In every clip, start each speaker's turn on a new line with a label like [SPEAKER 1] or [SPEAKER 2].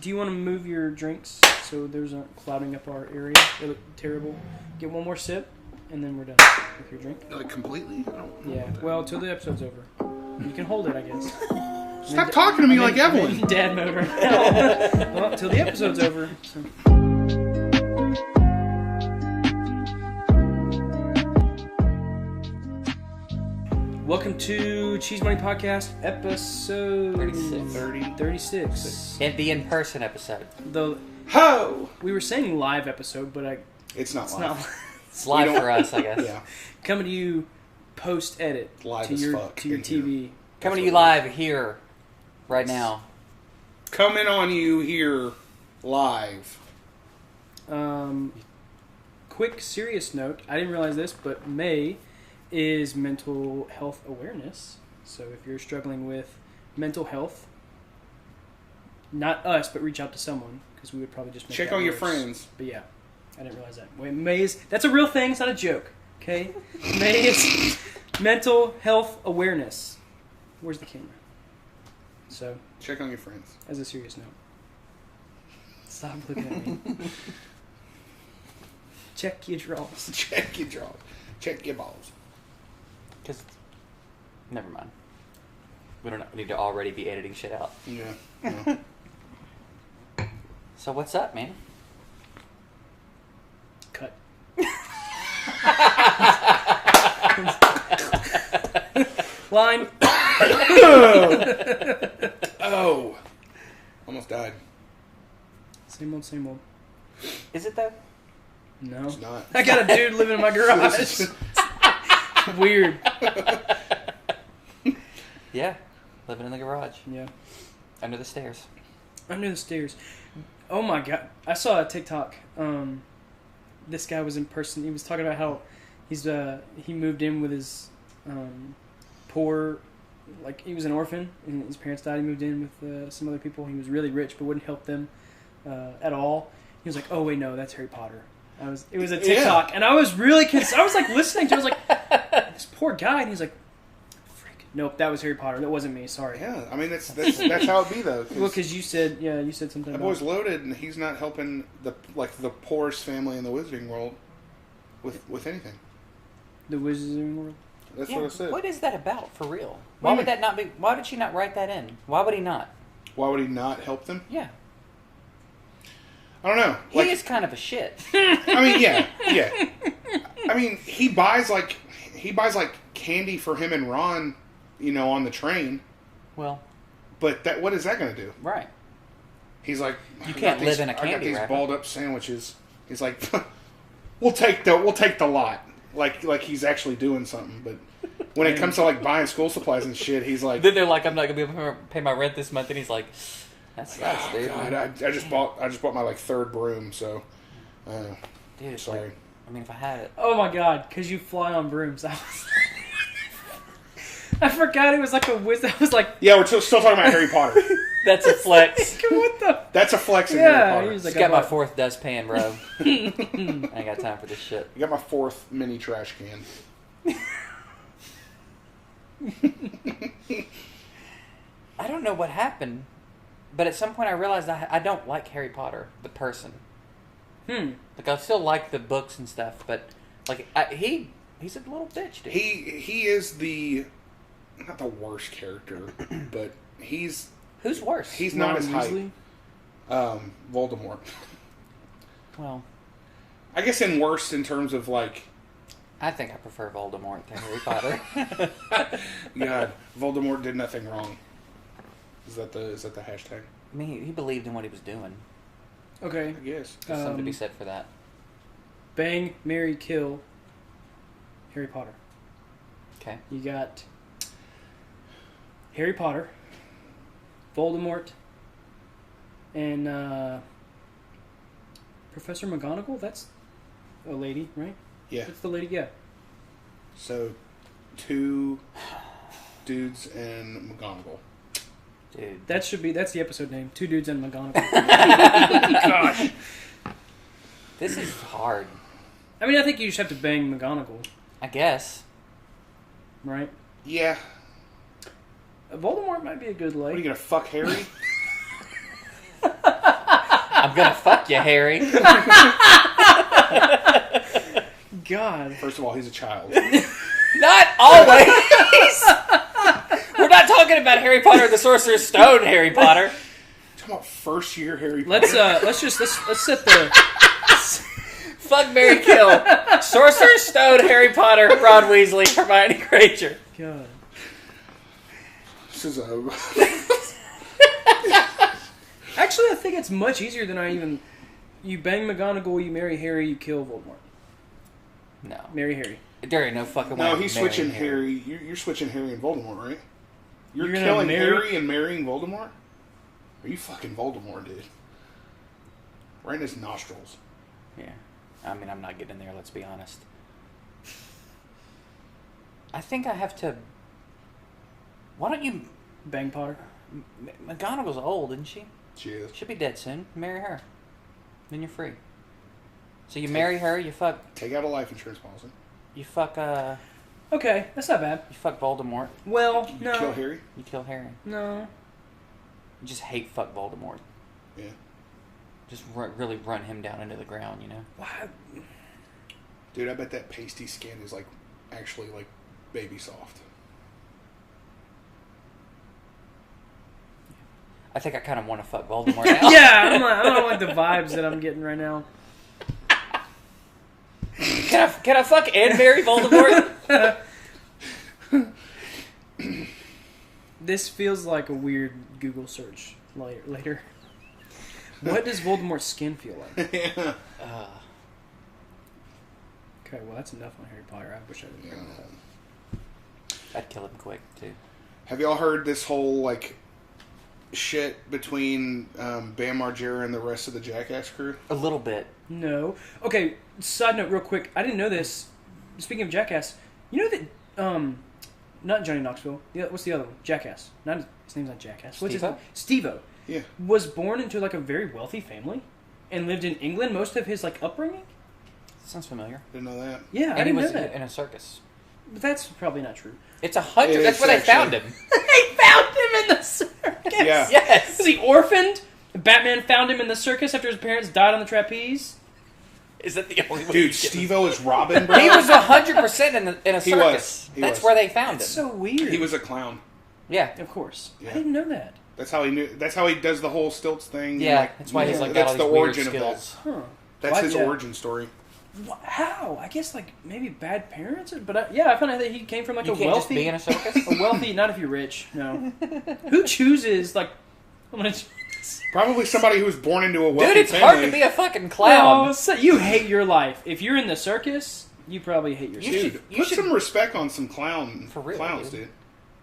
[SPEAKER 1] do you want to move your drinks so there's not clouding up our area? They look terrible. Get one more sip, and then we're done with your drink.
[SPEAKER 2] Like completely? I don't know.
[SPEAKER 1] Yeah. Well, till the episode's over. You can hold it, I guess.
[SPEAKER 2] Stop talking to me like Evelyn.
[SPEAKER 1] Dad mode right now. Well, till the episode's over. So. Welcome to Cheese Money Podcast, episode 36.
[SPEAKER 3] And the in-person episode.
[SPEAKER 1] We were saying live episode, but
[SPEAKER 2] it's not live.
[SPEAKER 3] It's live for us, I guess.
[SPEAKER 2] Yeah.
[SPEAKER 1] Coming to you post-edit
[SPEAKER 2] live
[SPEAKER 1] to
[SPEAKER 2] as
[SPEAKER 1] your
[SPEAKER 2] fuck
[SPEAKER 1] TV.
[SPEAKER 3] Coming to you live here, right now.
[SPEAKER 2] Coming on you here live.
[SPEAKER 1] Quick serious note. I didn't realize this, but May is Mental Health Awareness. So if you're struggling with mental health, not us, but reach out to someone, because we would probably just make
[SPEAKER 2] check
[SPEAKER 1] that
[SPEAKER 2] on your
[SPEAKER 1] worse.
[SPEAKER 2] friends.
[SPEAKER 1] But yeah, I didn't realize that. Wait, May is, that's a real thing, it's not a joke. Okay? May is Mental Health Awareness. Where's the camera? So
[SPEAKER 2] check on your friends.
[SPEAKER 1] As a serious note. Stop looking at me. Check your draws.
[SPEAKER 2] Check your draws. Check your balls.
[SPEAKER 3] Because, never mind. We don't need to already be editing shit out.
[SPEAKER 2] Yeah.
[SPEAKER 3] So what's up, man?
[SPEAKER 1] Cut. Line.
[SPEAKER 2] Oh. Almost died.
[SPEAKER 1] Same old.
[SPEAKER 3] Is it though?
[SPEAKER 1] No.
[SPEAKER 2] It's not.
[SPEAKER 1] I got a dude living in my garage. Weird.
[SPEAKER 3] Yeah. Living in the garage.
[SPEAKER 1] Yeah.
[SPEAKER 3] Under the stairs.
[SPEAKER 1] Under the stairs. Oh my god. I saw a TikTok. This guy was in person. He was talking about how he moved in with his poor, like he was an orphan and his parents died. He moved in with some other people. He was really rich but wouldn't help them at all. He was like, "Oh wait, no, that's Harry Potter." It was a TikTok, and I was really I was like listening to it. I was like, this poor guy, and he's like, "Freak, nope, that was Harry Potter. That wasn't me. Sorry."
[SPEAKER 2] Yeah, I mean that's how it be though.
[SPEAKER 1] Well, because you said something.
[SPEAKER 2] That boy's loaded, and he's not helping the poorest family in the wizarding world with anything.
[SPEAKER 1] The wizarding world.
[SPEAKER 2] That's what I said.
[SPEAKER 3] What is that about for real? Why would that not be? Why did she not write that in? Why would he not?
[SPEAKER 2] Why would he not help them?
[SPEAKER 3] Yeah.
[SPEAKER 2] I don't know.
[SPEAKER 3] He is kind of a shit.
[SPEAKER 2] I mean, yeah. I mean, he buys like candy for him and Ron, on the train.
[SPEAKER 3] Well,
[SPEAKER 2] but what is that going to do?
[SPEAKER 3] Right.
[SPEAKER 2] He's like,
[SPEAKER 3] you can't live in a candy
[SPEAKER 2] I got these
[SPEAKER 3] wrapper.
[SPEAKER 2] balled up sandwiches. He's like, we'll take the lot. Like he's actually doing something. But when it comes to like buying school supplies and shit, he's like,
[SPEAKER 3] then they're like, I'm not going to be able to pay my rent this month, and he's like, that sucks, dude.
[SPEAKER 2] God, I just bought my third broom, so
[SPEAKER 3] dude,
[SPEAKER 2] sorry.
[SPEAKER 3] Like, I mean, if I had it.
[SPEAKER 1] Oh my god, because you fly on brooms. I forgot it was like a wizard. I was like,
[SPEAKER 2] yeah, we're still talking about Harry Potter.
[SPEAKER 3] That's a flex.
[SPEAKER 1] What the?
[SPEAKER 2] That's a flex in Harry Potter.
[SPEAKER 1] He's like,
[SPEAKER 3] got my fourth dustpan, bro. I ain't got time for this shit.
[SPEAKER 2] You got my fourth mini trash can.
[SPEAKER 3] I don't know what happened, but at some point I realized I don't like Harry Potter, the person. Like, I still like the books and stuff, but like he's a little bitch, dude.
[SPEAKER 2] He is not the worst character, but who's
[SPEAKER 3] worse?
[SPEAKER 2] He's not as hype. Voldemort.
[SPEAKER 3] Well,
[SPEAKER 2] I guess in worst in terms of like.
[SPEAKER 3] I think I prefer Voldemort to Harry Potter.
[SPEAKER 2] God, Voldemort did nothing wrong. Is that the hashtag?
[SPEAKER 3] I mean, he believed in what he was doing.
[SPEAKER 1] Okay.
[SPEAKER 2] I guess.
[SPEAKER 3] There's something to be said for that.
[SPEAKER 1] Bang, marry, kill. Harry Potter.
[SPEAKER 3] Okay.
[SPEAKER 1] You got Harry Potter, Voldemort, and Professor McGonagall. That's a lady, right?
[SPEAKER 2] Yeah.
[SPEAKER 1] That's the lady. Yeah.
[SPEAKER 2] So, 2 dudes and McGonagall.
[SPEAKER 3] Dude.
[SPEAKER 1] That's the episode name. 2 dudes and McGonagall.
[SPEAKER 2] Gosh.
[SPEAKER 3] This is hard.
[SPEAKER 1] I mean, I think you just have to bang McGonagall.
[SPEAKER 3] I guess.
[SPEAKER 1] Right?
[SPEAKER 2] Yeah.
[SPEAKER 1] Voldemort might be a good
[SPEAKER 2] What, are
[SPEAKER 1] lady.
[SPEAKER 2] you going to fuck Harry?
[SPEAKER 3] I'm gonna fuck you, Harry.
[SPEAKER 1] God.
[SPEAKER 2] First of all, he's a child.
[SPEAKER 3] Not always. We're not talking about Harry Potter and the Sorcerer's Stone, Harry Potter.
[SPEAKER 2] Talking about first year Harry Potter.
[SPEAKER 1] Let's set the
[SPEAKER 3] Fuck, marry, kill. Sorcerer's Stone, Harry Potter, Ron Weasley, Hermione Granger.
[SPEAKER 1] God.
[SPEAKER 2] This is a...
[SPEAKER 1] Actually, I think it's much easier than you bang McGonagall, you marry Harry, you kill Voldemort.
[SPEAKER 3] No.
[SPEAKER 1] Marry Harry.
[SPEAKER 3] There ain't no fucking way.
[SPEAKER 2] No, he's switching Harry. You're switching Harry and Voldemort, right? You're
[SPEAKER 1] gonna
[SPEAKER 2] killing
[SPEAKER 1] marry...
[SPEAKER 2] Harry and marrying Voldemort? Are you fucking Voldemort, dude? Right in his nostrils.
[SPEAKER 3] Yeah. I mean, I'm not getting there, let's be honest. I think I have to... Why don't you...
[SPEAKER 1] Bang Potter?
[SPEAKER 3] McGonagall's old, isn't she?
[SPEAKER 2] She is.
[SPEAKER 3] She'll be dead soon. Marry her. Then you're free. So you marry her, you fuck...
[SPEAKER 2] Take out a life insurance policy.
[SPEAKER 3] You fuck,
[SPEAKER 1] Okay, that's not bad.
[SPEAKER 3] You fuck Voldemort.
[SPEAKER 1] Well,
[SPEAKER 2] You
[SPEAKER 1] no.
[SPEAKER 2] kill Harry?
[SPEAKER 3] You kill Harry.
[SPEAKER 1] No.
[SPEAKER 3] You just hate fuck Voldemort.
[SPEAKER 2] Yeah.
[SPEAKER 3] Just really run him down into the ground, you know?
[SPEAKER 1] What?
[SPEAKER 2] Dude, I bet that pasty skin is like actually like baby soft.
[SPEAKER 3] I think I kind of want to fuck Voldemort now.
[SPEAKER 1] Yeah, I don't like the vibes that I'm getting right now.
[SPEAKER 3] Can I fuck and marry Voldemort?
[SPEAKER 1] This feels like a weird Google search later. What does Voldemort's skin feel like?
[SPEAKER 2] Yeah.
[SPEAKER 1] Okay, well that's enough on Harry Potter. I wish I didn't bring that up.
[SPEAKER 3] I'd kill him quick, too.
[SPEAKER 2] Have y'all heard this whole like shit between Bam Margera and the rest of the Jackass crew?
[SPEAKER 3] A little bit.
[SPEAKER 1] No. Okay, side note real quick. I didn't know this. Speaking of Jackass, you know that, not Johnny Knoxville. What's the other one? Jackass. His name's not Jackass. What's his name? Steve-O.
[SPEAKER 2] Yeah.
[SPEAKER 1] Was born into like a very wealthy family and lived in England most of his like upbringing.
[SPEAKER 3] Sounds familiar.
[SPEAKER 2] Didn't know that.
[SPEAKER 1] Yeah, I
[SPEAKER 3] And he
[SPEAKER 1] didn't
[SPEAKER 3] was
[SPEAKER 1] know that.
[SPEAKER 3] in a circus.
[SPEAKER 1] But that's probably not true.
[SPEAKER 3] It's 100.
[SPEAKER 2] It
[SPEAKER 3] That's
[SPEAKER 2] is
[SPEAKER 3] where they found
[SPEAKER 2] actually.
[SPEAKER 3] him.
[SPEAKER 1] They found him in the circus.
[SPEAKER 2] Yeah.
[SPEAKER 3] Yes.
[SPEAKER 1] Was he orphaned? Batman found him in the circus after his parents died on the trapeze.
[SPEAKER 3] Is that the only way?
[SPEAKER 2] Dude, Steve-O is Robin, bro.
[SPEAKER 3] He was 100% in a circus.
[SPEAKER 2] He was. He
[SPEAKER 3] That's
[SPEAKER 2] was.
[SPEAKER 3] where they found him.
[SPEAKER 1] That's so weird.
[SPEAKER 2] He was a clown.
[SPEAKER 3] Yeah.
[SPEAKER 1] Of course.
[SPEAKER 2] Yeah.
[SPEAKER 1] I didn't know that.
[SPEAKER 2] That's how he knew. That's how he does the whole stilts thing.
[SPEAKER 3] Yeah.
[SPEAKER 2] Like,
[SPEAKER 3] That's why he's like got
[SPEAKER 2] that's
[SPEAKER 3] all
[SPEAKER 2] the
[SPEAKER 3] these weird
[SPEAKER 2] origin
[SPEAKER 3] skills.
[SPEAKER 2] of that.
[SPEAKER 1] Huh.
[SPEAKER 2] That's
[SPEAKER 1] Why-
[SPEAKER 2] his
[SPEAKER 1] yeah.
[SPEAKER 2] origin story.
[SPEAKER 1] How? I guess like maybe bad parents, but I found out that he came from like
[SPEAKER 3] You
[SPEAKER 1] a
[SPEAKER 3] can't just
[SPEAKER 1] wealthy,
[SPEAKER 3] be in a circus.
[SPEAKER 1] a wealthy. Not if you're rich. No. Who chooses like? I'm gonna.
[SPEAKER 2] Probably somebody who was born into a wealthy
[SPEAKER 3] Dude, it's
[SPEAKER 2] family.
[SPEAKER 3] hard to be a fucking clown.
[SPEAKER 1] No, so you hate your life. If you're in the circus, you probably hate yourself.
[SPEAKER 3] You
[SPEAKER 2] Dude,
[SPEAKER 3] should-
[SPEAKER 2] put
[SPEAKER 3] should-
[SPEAKER 2] some respect on some clowns,
[SPEAKER 3] dude.
[SPEAKER 2] dude.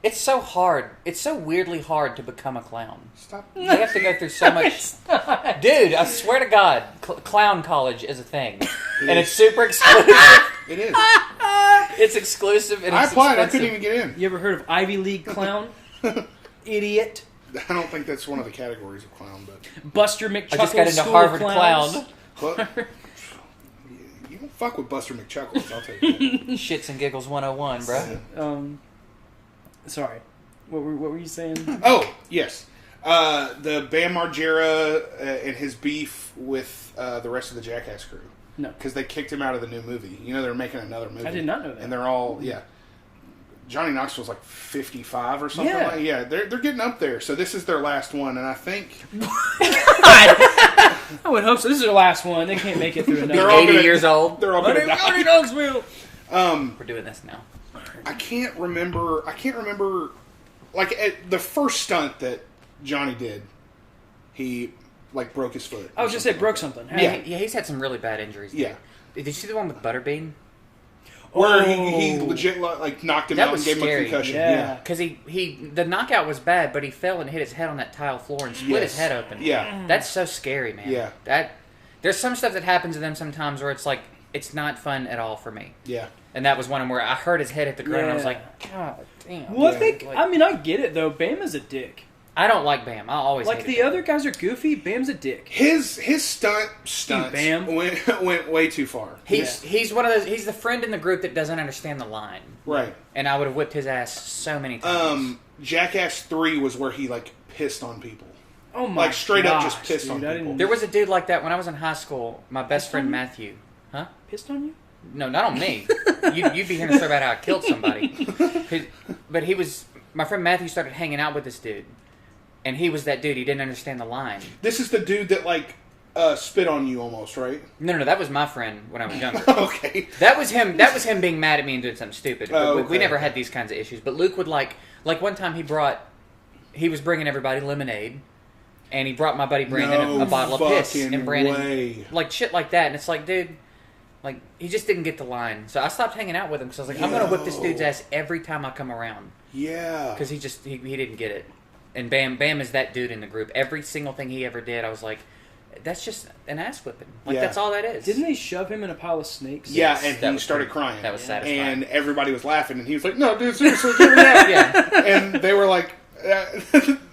[SPEAKER 3] It's so hard. It's so weirdly hard to become a clown.
[SPEAKER 2] Stop.
[SPEAKER 3] You have to go through so much.
[SPEAKER 1] It's not.
[SPEAKER 3] Dude, I swear to God, clown college is a thing. And it's
[SPEAKER 2] is.
[SPEAKER 3] super exclusive.
[SPEAKER 2] It is.
[SPEAKER 3] It's exclusive and
[SPEAKER 2] I
[SPEAKER 3] it's
[SPEAKER 2] applied. I
[SPEAKER 3] expensive.
[SPEAKER 2] couldn't even get in.
[SPEAKER 1] You ever heard of Ivy League clown? Idiot.
[SPEAKER 2] I don't think that's one of the categories of clown, but
[SPEAKER 1] Buster McChuckle.
[SPEAKER 3] I just got into
[SPEAKER 1] School
[SPEAKER 3] Harvard
[SPEAKER 1] of Clowns.
[SPEAKER 3] Clown.
[SPEAKER 2] but you don't fuck with Buster McChuckles. I'll tell you that.
[SPEAKER 3] Shits and Giggles 101, bro.
[SPEAKER 1] Sorry. What were you saying?
[SPEAKER 2] Oh yes, the Bam Margera and his beef with the rest of the Jackass crew.
[SPEAKER 1] No.
[SPEAKER 2] Because they kicked him out of the new movie. You know they're making another movie.
[SPEAKER 1] I did not know that.
[SPEAKER 2] And they're all Johnny Knoxville's like 55 or something.
[SPEAKER 1] Yeah.
[SPEAKER 2] They're getting up there. So this is their last one, and I think
[SPEAKER 1] I would hope so. This is their last one. They can't make it through another.
[SPEAKER 2] They're all
[SPEAKER 3] 80
[SPEAKER 2] gonna-
[SPEAKER 3] years old.
[SPEAKER 2] they're all going to die.
[SPEAKER 1] Johnny Knoxville.
[SPEAKER 3] We're doing this now.
[SPEAKER 2] I can't remember. Like at the first stunt that Johnny did, he like broke his foot.
[SPEAKER 1] I was just say broke something.
[SPEAKER 2] Yeah.
[SPEAKER 3] He's had some really bad injuries. Dude.
[SPEAKER 2] Yeah.
[SPEAKER 3] Did you see the one with Butterbean?
[SPEAKER 2] Where he legit like knocked him
[SPEAKER 3] That
[SPEAKER 2] out
[SPEAKER 3] was
[SPEAKER 2] and gave him a
[SPEAKER 3] scary.
[SPEAKER 2] concussion.
[SPEAKER 1] Yeah.
[SPEAKER 3] Because the knockout was bad, but he fell and hit his head on that tile floor and split his
[SPEAKER 2] Yes.
[SPEAKER 3] head open.
[SPEAKER 2] Yeah.
[SPEAKER 3] That's so scary, man.
[SPEAKER 2] Yeah.
[SPEAKER 3] There's some stuff that happens to them sometimes where it's like, it's not fun at all for me.
[SPEAKER 2] Yeah.
[SPEAKER 3] And that was one of them where I heard his head hit the ground and I was
[SPEAKER 1] Yeah.
[SPEAKER 3] like, God damn.
[SPEAKER 1] Well,
[SPEAKER 2] Yeah.
[SPEAKER 1] I think.
[SPEAKER 3] Like-
[SPEAKER 1] I mean, I get it though. Bam is a dick.
[SPEAKER 3] I don't like Bam. I always
[SPEAKER 1] Like
[SPEAKER 3] hated
[SPEAKER 1] the
[SPEAKER 3] Bam.
[SPEAKER 1] other guys are goofy. Bam's a dick.
[SPEAKER 2] His stunts
[SPEAKER 1] Bam.
[SPEAKER 2] went way too far.
[SPEAKER 3] He's one of those. He's the friend in the group that doesn't understand the line.
[SPEAKER 2] Right.
[SPEAKER 3] And I would have whipped his ass so many times.
[SPEAKER 2] Jackass 3 was where he like pissed on people.
[SPEAKER 1] Oh my
[SPEAKER 2] like straight up just
[SPEAKER 1] gosh,
[SPEAKER 2] pissed
[SPEAKER 1] dude,
[SPEAKER 2] on
[SPEAKER 1] I
[SPEAKER 2] people.
[SPEAKER 1] didn't-
[SPEAKER 3] There was a dude like that when I was in high school. My best
[SPEAKER 1] Pissed
[SPEAKER 3] friend
[SPEAKER 1] on you?
[SPEAKER 3] Matthew. Huh?
[SPEAKER 1] Pissed on you?
[SPEAKER 3] No, not on me. You'd be hearing a story about how I killed somebody. But he was... My friend Matthew started hanging out with this dude. And he was that dude. He didn't understand the line.
[SPEAKER 2] This is the dude that like spit on you almost, right?
[SPEAKER 3] No, that was my friend when I was younger.
[SPEAKER 2] Okay.
[SPEAKER 3] That was him being mad at me and doing something stupid. But
[SPEAKER 2] Oh,
[SPEAKER 3] we
[SPEAKER 2] okay.
[SPEAKER 3] never had these kinds of issues. But Luke would like one time he was bringing everybody lemonade. And he brought my buddy Brandon a bottle of piss.
[SPEAKER 2] fucking
[SPEAKER 3] And Brandon,
[SPEAKER 2] way.
[SPEAKER 3] like shit like that. And it's like, dude, like he just didn't get the line. So I stopped hanging out with him because I was like, I'm going to whip this dude's ass every time I come around.
[SPEAKER 2] Yeah.
[SPEAKER 3] Because he didn't get it. And Bam is that dude in the group. Every single thing he ever did, I was like, that's just an ass whipping. Like,
[SPEAKER 2] Yeah.
[SPEAKER 3] that's all that is.
[SPEAKER 1] Didn't they shove him in a pile of snakes?
[SPEAKER 2] Yeah,
[SPEAKER 3] Yes,
[SPEAKER 2] and
[SPEAKER 3] that
[SPEAKER 2] he
[SPEAKER 3] was
[SPEAKER 2] started
[SPEAKER 3] pretty-
[SPEAKER 2] crying.
[SPEAKER 3] that was satisfying.
[SPEAKER 2] And everybody was laughing, and he was like, "No, dude, seriously, give me that."
[SPEAKER 3] Yeah.
[SPEAKER 2] And they were like,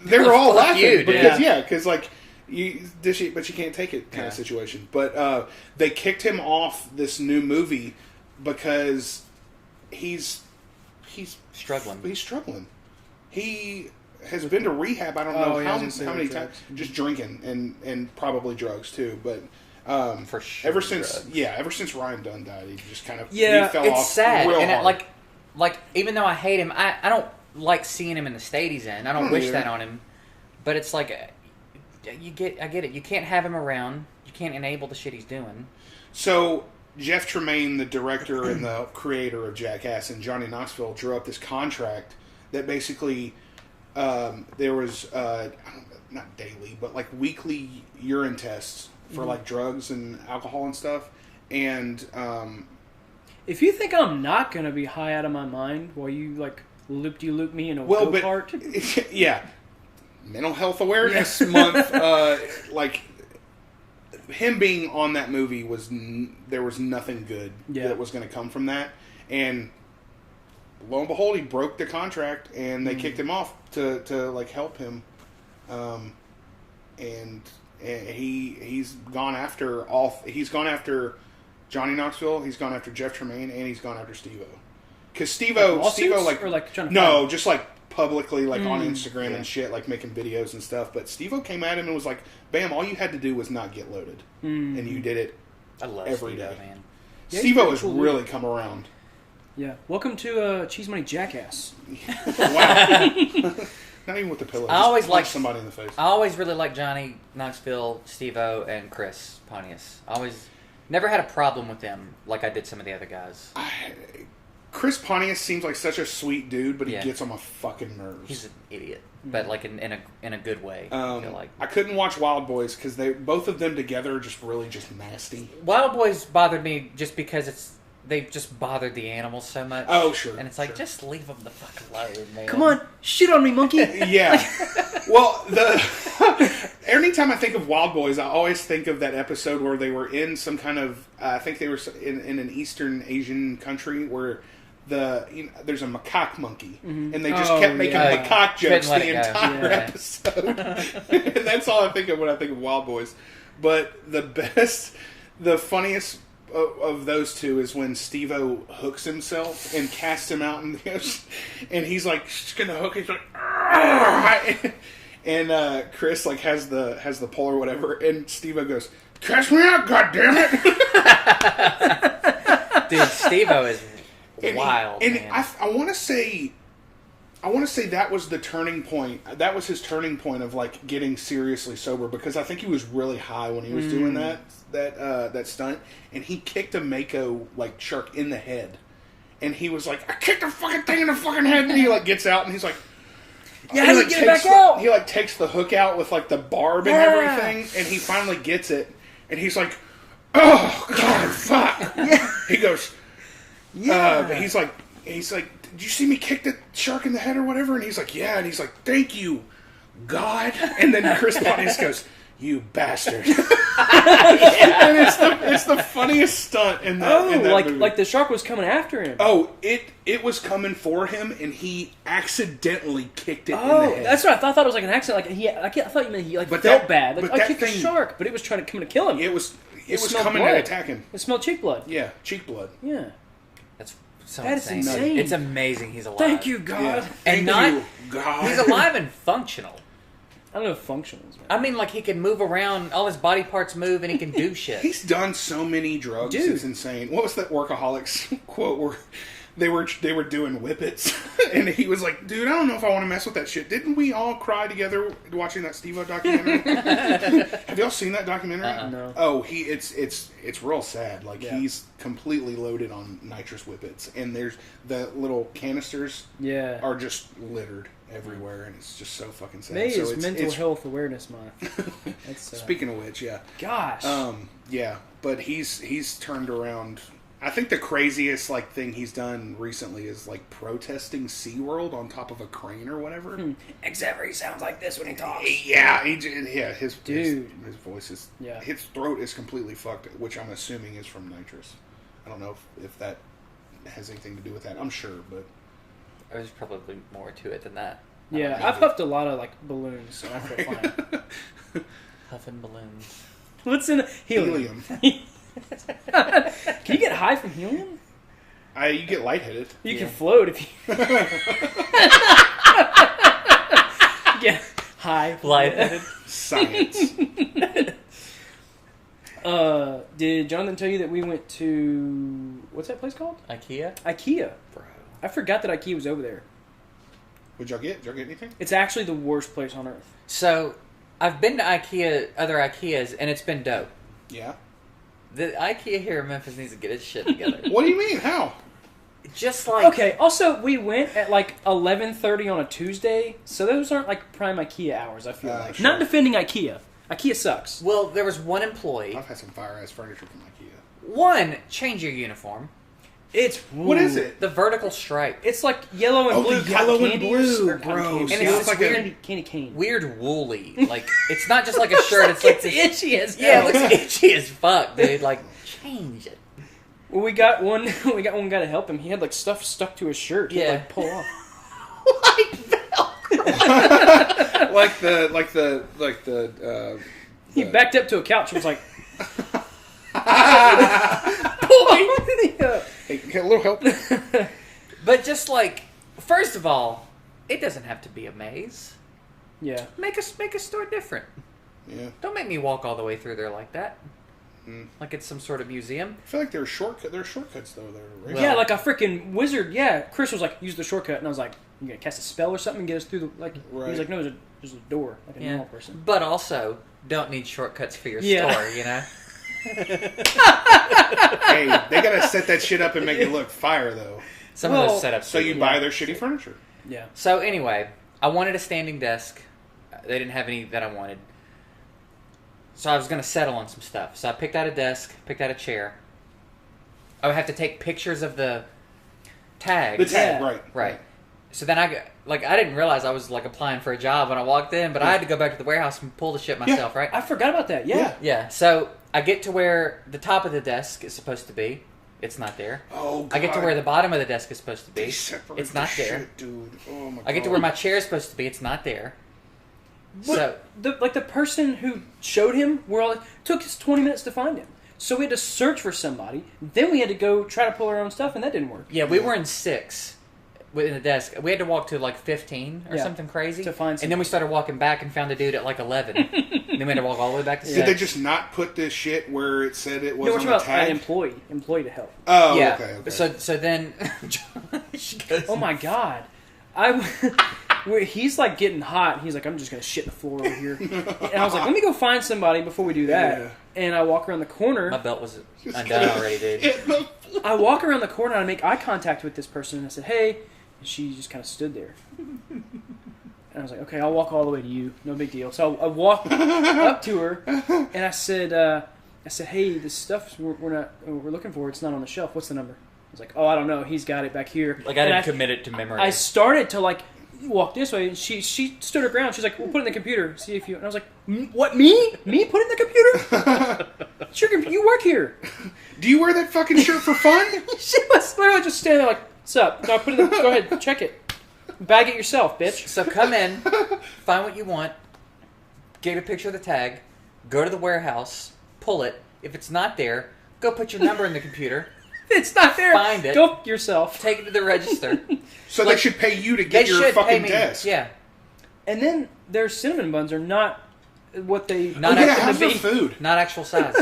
[SPEAKER 2] they were all
[SPEAKER 3] Fuck
[SPEAKER 2] laughing
[SPEAKER 3] you, dude.
[SPEAKER 2] because because like but you can't take it kind
[SPEAKER 3] Yeah.
[SPEAKER 2] of situation. But they kicked him off this new movie because he's
[SPEAKER 3] Struggling.
[SPEAKER 2] He's struggling. He has been to rehab. I don't
[SPEAKER 1] Oh,
[SPEAKER 2] know
[SPEAKER 1] yeah, I was gonna say
[SPEAKER 2] how many
[SPEAKER 1] with
[SPEAKER 2] times,
[SPEAKER 1] drugs.
[SPEAKER 2] just drinking and probably drugs too. But
[SPEAKER 3] For sure.
[SPEAKER 2] ever since
[SPEAKER 3] drugs.
[SPEAKER 2] Ryan Dunn died, he just kind of
[SPEAKER 1] Yeah,
[SPEAKER 2] he fell
[SPEAKER 3] It's
[SPEAKER 2] off
[SPEAKER 3] sad.
[SPEAKER 2] real
[SPEAKER 3] And
[SPEAKER 2] hard.
[SPEAKER 3] like even though I hate him, I don't like seeing him in the state he's in. I don't wish
[SPEAKER 2] either.
[SPEAKER 3] that on him. But it's like, I get it. You can't have him around. You can't enable the shit he's doing.
[SPEAKER 2] So Jeff Tremaine, the director and the creator of Jackass, and Johnny Knoxville drew up this contract that basically there was not daily, but like weekly urine tests for like drugs and alcohol and stuff. And
[SPEAKER 1] If you think I'm not gonna be high out of my mind while you like loop me in a
[SPEAKER 2] well,
[SPEAKER 1] go-kart,
[SPEAKER 2] yeah, Mental Health Awareness Month, like. Him being on that movie there was nothing good that was going to come from that, and lo and behold, he broke the contract, and they kicked him off to like help him, and he's gone after he's gone after Johnny Knoxville, he's gone after Jeff Tremaine, and he's gone after Steve-O, because Steve-O
[SPEAKER 1] or like trying to
[SPEAKER 2] no, just like publicly, like on Instagram
[SPEAKER 1] yeah.
[SPEAKER 2] and shit, like making videos and stuff. But Steve-O came at him and was like, "Bam! All you had to do was not get loaded, and you did it
[SPEAKER 3] I love
[SPEAKER 2] every
[SPEAKER 3] Steve-O,
[SPEAKER 2] day."
[SPEAKER 3] man.
[SPEAKER 1] Yeah,
[SPEAKER 2] Steve-O
[SPEAKER 1] he's
[SPEAKER 2] has
[SPEAKER 1] pretty cool
[SPEAKER 2] really come around.
[SPEAKER 1] Yeah. Welcome to Cheese Money Jackass.
[SPEAKER 2] Wow! Not even with the pillow.
[SPEAKER 3] I always
[SPEAKER 2] like
[SPEAKER 3] liked-
[SPEAKER 2] somebody in the face.
[SPEAKER 3] I always really liked Johnny Knoxville, Steve-O, and Chris Pontius. I always never had a problem with them like I did some of the other guys.
[SPEAKER 2] Chris Pontius seems like such a sweet dude, but he
[SPEAKER 3] Yeah.
[SPEAKER 2] gets on my fucking nerves.
[SPEAKER 3] He's an idiot, but like in a good way. I feel like
[SPEAKER 2] I couldn't watch Wild Boys because both of them together are just really just nasty.
[SPEAKER 3] Wild Boys bothered me just because they've just bothered the animals so much.
[SPEAKER 2] Oh, sure.
[SPEAKER 3] And it's like, just leave them the fuck alone, man.
[SPEAKER 1] Come on, shit on me, monkey.
[SPEAKER 2] Yeah. Well, anytime I think of Wild Boys, I always think of that episode where they were in some kind of, I think they were in an Eastern Asian country where there's a macaque monkey, and they just kept making macaque jokes
[SPEAKER 3] Couldn't let
[SPEAKER 2] the
[SPEAKER 3] it go.
[SPEAKER 2] entire
[SPEAKER 3] Yeah.
[SPEAKER 2] episode. And that's all I think of when I think of Wild Boys. But the funniest of those two is when Steve-O hooks himself and casts him out in the ocean, and he's like gonna hook. He's like, "Argh!" And Chris like has the pole or whatever, and Steve-O goes, "Cast me out, goddammit!"
[SPEAKER 3] Dude, Steve-O is
[SPEAKER 2] And
[SPEAKER 3] wild, man.
[SPEAKER 2] I want to say that was the turning point. That was his turning point of like getting seriously sober, because I think he was really high when he was doing that stunt, and he kicked a mako like shark in the head, and he was like, "I kicked the fucking thing in the fucking head," and he like gets out and he's like,
[SPEAKER 1] Yeah, how do you get it back out?
[SPEAKER 2] He like takes the hook out with like the barb and everything, and he finally gets it, and he's like, "Oh God, fuck!" He goes.
[SPEAKER 1] Yeah.
[SPEAKER 2] He's like, "Did you see me kick the shark in the head or whatever?" And he's like, "Yeah." And he's like, "Thank you, God." And then Chris Pontius goes, "You bastard!" And it's the funniest stunt in that movie.
[SPEAKER 1] Like the shark was coming after him.
[SPEAKER 2] Oh, it was coming for him, and he accidentally kicked it in the
[SPEAKER 1] Oh,
[SPEAKER 2] head.
[SPEAKER 1] that's right. I thought it was like an accident. Like I thought you meant he like
[SPEAKER 2] But
[SPEAKER 1] felt
[SPEAKER 2] that-
[SPEAKER 1] bad. Like
[SPEAKER 2] but
[SPEAKER 1] I
[SPEAKER 2] that
[SPEAKER 1] kicked a
[SPEAKER 2] thing-
[SPEAKER 1] shark, but it was trying to come to kill him.
[SPEAKER 2] It was
[SPEAKER 1] smelled
[SPEAKER 2] coming
[SPEAKER 1] blood.
[SPEAKER 2] and attacking.
[SPEAKER 1] It smelled cheek blood.
[SPEAKER 2] Yeah, cheek blood.
[SPEAKER 1] Yeah.
[SPEAKER 3] That's so
[SPEAKER 1] That is
[SPEAKER 3] insane.
[SPEAKER 1] insane.
[SPEAKER 3] It's amazing he's alive.
[SPEAKER 1] Thank you, God.
[SPEAKER 2] Yeah.
[SPEAKER 3] And
[SPEAKER 2] Thank
[SPEAKER 3] not
[SPEAKER 2] you, God.
[SPEAKER 3] he's alive and functional.
[SPEAKER 1] I don't know if functional is right.
[SPEAKER 3] I mean, like, he can move around, all his body parts move, and he can do shit.
[SPEAKER 2] He's done so many drugs,
[SPEAKER 1] Dude.
[SPEAKER 2] it's insane. What was that Workaholics quote where they were doing whippets, and he was like, "Dude, I don't know if I want to mess with that shit." Didn't we all cry together watching that Steve-O documentary? Have y'all seen that documentary?
[SPEAKER 1] No.
[SPEAKER 2] Oh, it's real sad. Like
[SPEAKER 1] Yeah.
[SPEAKER 2] he's completely loaded on nitrous whippets, and there's the little canisters are just littered everywhere, and it's just so fucking sad.
[SPEAKER 1] May
[SPEAKER 2] so
[SPEAKER 1] is
[SPEAKER 2] it's,
[SPEAKER 1] Mental
[SPEAKER 2] it's,
[SPEAKER 1] Health Awareness Month. That's,
[SPEAKER 2] Speaking of which, yeah.
[SPEAKER 1] gosh.
[SPEAKER 2] Yeah, but he's turned around. I think the craziest thing he's done recently is protesting SeaWorld on top of a crane or whatever.
[SPEAKER 1] Except for he sounds like this when he talks.
[SPEAKER 2] Yeah, his voice is his throat is completely fucked, which I'm assuming is from nitrous. I don't know if that has anything to do with that. I'm sure, but
[SPEAKER 3] There's probably more to it than that.
[SPEAKER 1] Yeah, I've puffed a lot of balloons, so I feel fine.
[SPEAKER 3] Puffing balloons.
[SPEAKER 1] What's in helium? Can you get high from helium?
[SPEAKER 2] You get lightheaded.
[SPEAKER 1] You can float if you get high.
[SPEAKER 3] Lightheaded.
[SPEAKER 2] Science.
[SPEAKER 1] Did Jonathan tell you that we went to what's that place called?
[SPEAKER 3] Ikea?
[SPEAKER 1] Ikea.
[SPEAKER 3] Bro.
[SPEAKER 1] I forgot that Ikea was over there.
[SPEAKER 2] What'd y'all get? Did y'all get anything?
[SPEAKER 1] It's actually the worst place on earth.
[SPEAKER 3] So, I've been to Ikea, other Ikeas, and it's been dope.
[SPEAKER 2] Yeah.
[SPEAKER 3] The Ikea here in Memphis needs to get its shit together.
[SPEAKER 2] What do you mean? How?
[SPEAKER 3] Just like...
[SPEAKER 1] Okay, also, we went at 11:30 on a Tuesday, so those aren't prime Ikea hours, I feel like.
[SPEAKER 2] Sure.
[SPEAKER 1] Not defending Ikea. Ikea sucks.
[SPEAKER 3] Well, there was one employee.
[SPEAKER 2] I've had some fire-ass furniture from IKEA.
[SPEAKER 3] One, change your uniform.
[SPEAKER 1] It's...
[SPEAKER 2] What is it?
[SPEAKER 3] The vertical stripe.
[SPEAKER 1] It's yellow and blue.
[SPEAKER 2] The yellow and
[SPEAKER 1] candy
[SPEAKER 2] blue.
[SPEAKER 1] or cotton
[SPEAKER 2] Gross.
[SPEAKER 1] candy.
[SPEAKER 3] And it's
[SPEAKER 1] It's
[SPEAKER 3] weird-
[SPEAKER 1] candy cane.
[SPEAKER 3] Weird woolly. It's not just like a shirt, it's like
[SPEAKER 1] it's
[SPEAKER 3] this...
[SPEAKER 1] itchy as
[SPEAKER 3] Yeah,
[SPEAKER 1] hell.
[SPEAKER 3] it looks itchy as fuck, dude. Change it.
[SPEAKER 1] Well, we got one guy to help him. He had stuff stuck to his shirt. He'd
[SPEAKER 3] Yeah.
[SPEAKER 1] pull off. He backed up to a couch and was like,
[SPEAKER 2] Hey, get a little help.
[SPEAKER 3] But just first of all, it doesn't have to be a maze.
[SPEAKER 1] yeah.
[SPEAKER 3] Make a store different.
[SPEAKER 2] Yeah.
[SPEAKER 3] Don't make me walk all the way through there like that. Like it's some sort of museum.
[SPEAKER 2] I feel like there are shortcuts though. There, right?
[SPEAKER 3] Well-
[SPEAKER 1] Yeah, like a freaking wizard. Yeah, Chris was like, use the shortcut. And I was like, you gonna cast a spell or something and get us through the... He
[SPEAKER 2] Right.
[SPEAKER 1] was like, no, there's a door, like a
[SPEAKER 3] Yeah.
[SPEAKER 1] normal person.
[SPEAKER 3] But also, don't need shortcuts for your
[SPEAKER 1] Yeah.
[SPEAKER 3] store, you know?
[SPEAKER 2] Hey, they gotta set that shit up and make it look fire though.
[SPEAKER 3] Some of those setups.
[SPEAKER 2] So you buy their shitty furniture.
[SPEAKER 1] Yeah.
[SPEAKER 3] So anyway, I wanted a standing desk. They didn't have any that I wanted. So I was going to settle on some stuff. So I picked out a desk, picked out a chair. I would have to take pictures of the tags.
[SPEAKER 2] The tag,
[SPEAKER 1] Yeah.
[SPEAKER 2] right.
[SPEAKER 3] So then I didn't realize I was applying for a job when I walked in, but I had to go back to the warehouse and pull the shit myself, right?
[SPEAKER 1] I forgot about that. Yeah.
[SPEAKER 3] Yeah. So I get to where the top of the desk is supposed to be. It's not there.
[SPEAKER 2] Oh, God.
[SPEAKER 3] I get to where the bottom of the desk is supposed to be.
[SPEAKER 2] They separate
[SPEAKER 3] It's not
[SPEAKER 2] the
[SPEAKER 3] there.
[SPEAKER 2] shit, dude. Oh my God.
[SPEAKER 3] I get to where my chair is supposed to be. It's not there. So
[SPEAKER 1] The person who showed him, took us 20 minutes to find him. So we had to search for somebody. Then we had to go try to pull our own stuff, and that didn't work.
[SPEAKER 3] yeah, we were in 6 within the desk. We had to walk to 15 or
[SPEAKER 1] Yeah,
[SPEAKER 3] something crazy
[SPEAKER 1] to find
[SPEAKER 3] and then we started walking back and found a dude at 11. And then we had to walk all the way back to 6.
[SPEAKER 2] Did they just not put this shit where it said it was
[SPEAKER 1] No, we're
[SPEAKER 2] on
[SPEAKER 1] talking
[SPEAKER 2] the
[SPEAKER 1] about
[SPEAKER 2] tag?
[SPEAKER 1] an employee to help.
[SPEAKER 2] Oh,
[SPEAKER 3] yeah.
[SPEAKER 2] okay.
[SPEAKER 3] So then she goes,
[SPEAKER 1] Oh my God. He's getting hot. He's like, I'm just going to shit the floor over here. And I was like, let me go find somebody before we do that.
[SPEAKER 2] Yeah.
[SPEAKER 1] And I walk around the corner.
[SPEAKER 3] my belt was undone already, dude.
[SPEAKER 1] I walk around the corner and I make eye contact with this person. And I said, hey. And she just kind of stood there. And I was like, okay, I'll walk all the way to you. No big deal. So I walked up to her and I said, hey, this stuff we're looking for, it's not on the shelf. What's the number? I was like, oh, I don't know. He's got it back here.
[SPEAKER 3] I didn't commit it to memory.
[SPEAKER 1] I started to walk this way, and she stood her ground. She's like, "We'll put it in the computer. See if you." And I was like, "What? Me? Me? Put it in the computer? Sure, you work here."
[SPEAKER 2] Do you wear that fucking shirt for fun?
[SPEAKER 1] She was literally just standing there like, "What's up? No, put it. Go ahead, check it. Bag it yourself, bitch."
[SPEAKER 3] So come in, find what you want, get a picture of the tag, go to the warehouse, pull it. If it's not there, go put your number in the computer,
[SPEAKER 1] It's not there.
[SPEAKER 3] Find it.
[SPEAKER 1] Go yourself.
[SPEAKER 3] take it to the register.
[SPEAKER 2] So they should pay you to get
[SPEAKER 3] They
[SPEAKER 2] your
[SPEAKER 3] should pay
[SPEAKER 2] fucking
[SPEAKER 3] me.
[SPEAKER 2] desk.
[SPEAKER 3] Yeah.
[SPEAKER 1] And then their cinnamon buns are not what they...
[SPEAKER 3] Not
[SPEAKER 2] how's their food?
[SPEAKER 3] Not actual size.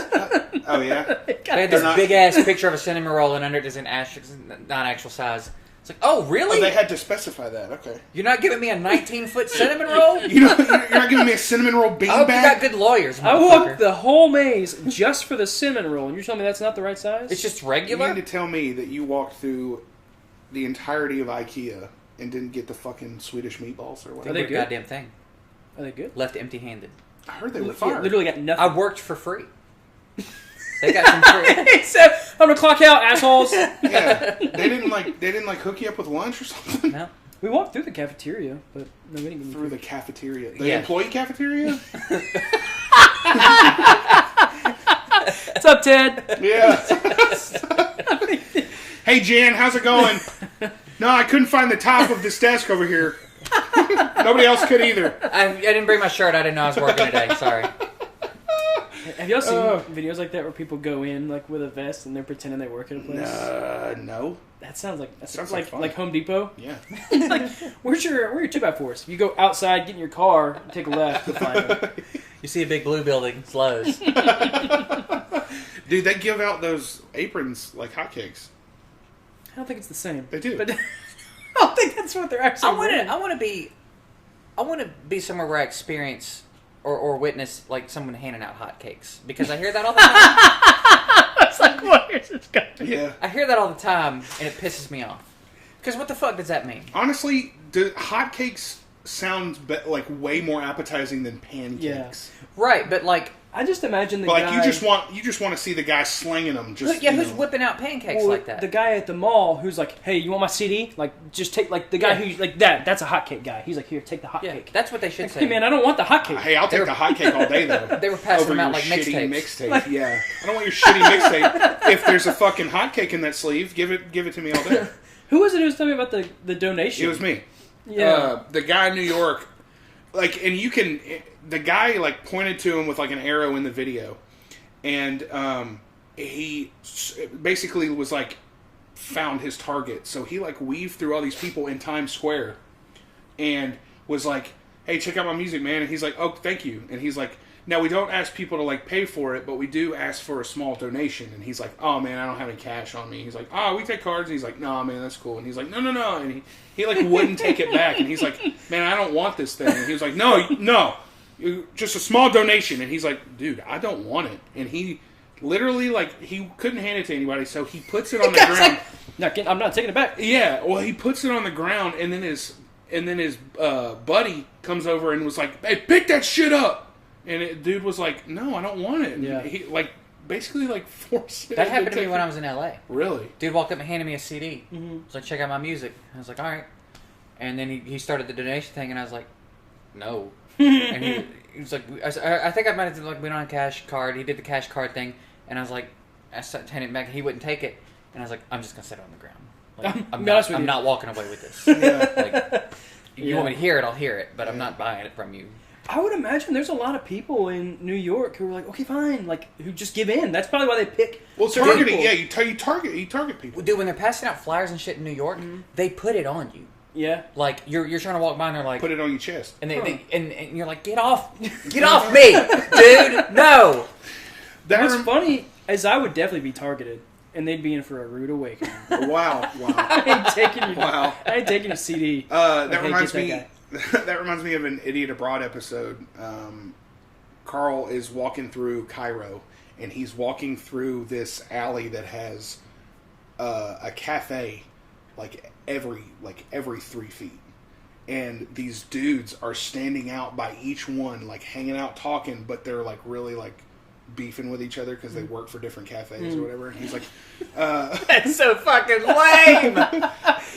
[SPEAKER 2] Oh, yeah?
[SPEAKER 3] They had this big-ass picture of a cinnamon roll, and under it is an asterisk, not actual size. It's like, oh, really?
[SPEAKER 2] Oh, they had to specify that. Okay.
[SPEAKER 3] You're not giving me a 19-foot cinnamon roll?
[SPEAKER 2] You're not giving me a cinnamon roll beanbag?
[SPEAKER 3] I hope you got good lawyers,
[SPEAKER 1] I walked the whole maze just for the cinnamon roll, and you're telling me that's not the right size?
[SPEAKER 3] It's just
[SPEAKER 2] You
[SPEAKER 3] regular?
[SPEAKER 2] need to tell me that you walked through the entirety of Ikea and didn't get the fucking Swedish meatballs or
[SPEAKER 3] They
[SPEAKER 2] whatever.
[SPEAKER 1] they
[SPEAKER 3] were
[SPEAKER 1] good?
[SPEAKER 3] goddamn thing.
[SPEAKER 1] Are they good?
[SPEAKER 3] Left empty-handed.
[SPEAKER 2] I heard they were
[SPEAKER 1] Yeah,
[SPEAKER 2] fire.
[SPEAKER 1] literally got nothing.
[SPEAKER 3] I worked for free. They got some free.
[SPEAKER 1] He said, I'm gonna clock out, assholes.
[SPEAKER 2] Yeah, they didn't hook you up with lunch or something.
[SPEAKER 3] No.
[SPEAKER 1] We walked through the cafeteria, but no, we didn't get
[SPEAKER 2] Through the cafeteria, the
[SPEAKER 3] Yeah.
[SPEAKER 2] employee cafeteria.
[SPEAKER 1] What's up, Ted?
[SPEAKER 2] Yeah. Hey Jan, how's it going? No, I couldn't find the top of this desk over here. Nobody else could either.
[SPEAKER 3] I didn't bring my shirt. I didn't know I was working today. Sorry.
[SPEAKER 1] Have y'all seen videos like that where people go in like with a vest and they're pretending they work at a place?
[SPEAKER 2] No.
[SPEAKER 1] That sounds like
[SPEAKER 2] fun.
[SPEAKER 1] like Home Depot.
[SPEAKER 2] Yeah.
[SPEAKER 1] Like, where are your 2x4s? You go outside, get in your car, take a left, you'll find them.
[SPEAKER 3] You see a big blue building. It's Lowe's.
[SPEAKER 2] Dude, they give out those aprons like hotcakes.
[SPEAKER 1] I don't think it's the same.
[SPEAKER 2] They do.
[SPEAKER 1] But I don't think that's what they're actually wearing.
[SPEAKER 3] I want to be somewhere where I experience or witness like someone handing out hotcakes, because I hear that all the time.
[SPEAKER 1] It's like, where's this guy?
[SPEAKER 2] Yeah.
[SPEAKER 3] I hear that all the time, and it pisses me off. Because what the fuck does that mean?
[SPEAKER 2] Honestly, hotcakes sound like way more appetizing than pancakes.
[SPEAKER 3] Right, but like,
[SPEAKER 1] I just imagine the
[SPEAKER 2] But
[SPEAKER 1] guy...
[SPEAKER 2] like you just want to see the guy slinging them. Just
[SPEAKER 3] who's whipping out pancakes like that?
[SPEAKER 1] The guy at the mall who's like, hey, you want my CD? Like, just take, like, the guy who's like that. That's a hotcake guy. He's like, here, take the hotcake.
[SPEAKER 3] Yeah, that's what they should
[SPEAKER 1] Like,
[SPEAKER 3] say.
[SPEAKER 1] hey, man, I don't want the hotcake.
[SPEAKER 2] Hey, I'll take the hotcake all day though.
[SPEAKER 3] They were passing
[SPEAKER 2] over
[SPEAKER 3] them out
[SPEAKER 2] your
[SPEAKER 3] like
[SPEAKER 2] shitty
[SPEAKER 3] mixtapes.
[SPEAKER 2] mixtape. Yeah, I don't want your shitty mixtape. If there's a fucking hotcake in that sleeve, give it to me all day.
[SPEAKER 1] Who was it who was telling me about the donation?
[SPEAKER 2] It was me.
[SPEAKER 1] Yeah.
[SPEAKER 2] The guy in New York, like, and you can. The guy like pointed to him with like an arrow in the video, and he basically was like found his target. So he like weaved through all these people in Times Square, and was like, "Hey, check out my music, man." And he's like, "Oh, thank you." And he's like, "Now we don't ask people to like pay for it, but we do ask for a small donation." And he's like, "Oh man, I don't have any cash on me." He's like, "Oh, we take cards." And he's like, "No, man, that's cool." And he's like, "No." And he like wouldn't take it back. And he's like, "Man, I don't want this thing." And he was like, No, just a small donation." And he's like, "Dude, I don't want it." And he literally like he couldn't hand it to anybody, so he puts it on the ground.
[SPEAKER 1] I'm not taking it back.
[SPEAKER 2] Yeah, well, he puts it on the ground, and then his buddy comes over and was like, "Hey, pick that shit up." And dude was like, "No, I don't want it." And
[SPEAKER 1] Yeah.
[SPEAKER 2] he like basically like forced it.
[SPEAKER 3] That happened to me when I was in LA.
[SPEAKER 2] Really?
[SPEAKER 3] Dude walked up and handed me a CD.
[SPEAKER 1] Mm-hmm.
[SPEAKER 3] He was like, check out my music. I was like, all right. And then he started the donation thing, and I was like, no. And he was like, I think I might have like went on a cash card. He did the cash card thing, and I was like, I started handing it back, and he wouldn't take it. And I was like, I'm just gonna set it on the ground. Like, I'm not walking away with this. Like, you want me to hear it, I'll hear it, but I'm not buying it from you.
[SPEAKER 1] I would imagine there's a lot of people in New York who are like, okay, fine, like who just give in. That's probably why they pick.
[SPEAKER 2] Well,
[SPEAKER 1] certain
[SPEAKER 2] targeting.
[SPEAKER 1] people.
[SPEAKER 2] Yeah, you target people.
[SPEAKER 3] Dude, when they're passing out flyers and shit in New York, they put it on you.
[SPEAKER 1] Yeah.
[SPEAKER 3] Like you're trying to walk by and they're like,
[SPEAKER 2] Put it on your chest.
[SPEAKER 3] and and you're like, get off me, dude, no.
[SPEAKER 1] What's funny is I would definitely be targeted, and they'd be in for a rude awakening.
[SPEAKER 2] Wow.
[SPEAKER 1] I ain't taking your,
[SPEAKER 2] Wow.
[SPEAKER 1] I ain't taking a CD.
[SPEAKER 2] That reminds
[SPEAKER 1] get
[SPEAKER 2] me.
[SPEAKER 1] that
[SPEAKER 2] That reminds me of an Idiot Abroad episode. Carl is walking through Cairo, and he's walking through this alley that has a cafe, like every 3 feet, and these dudes are standing out by each one, like hanging out, talking, but they're like really like beefing with each other because they work for different cafes or whatever. And he's like,
[SPEAKER 3] That's so fucking lame.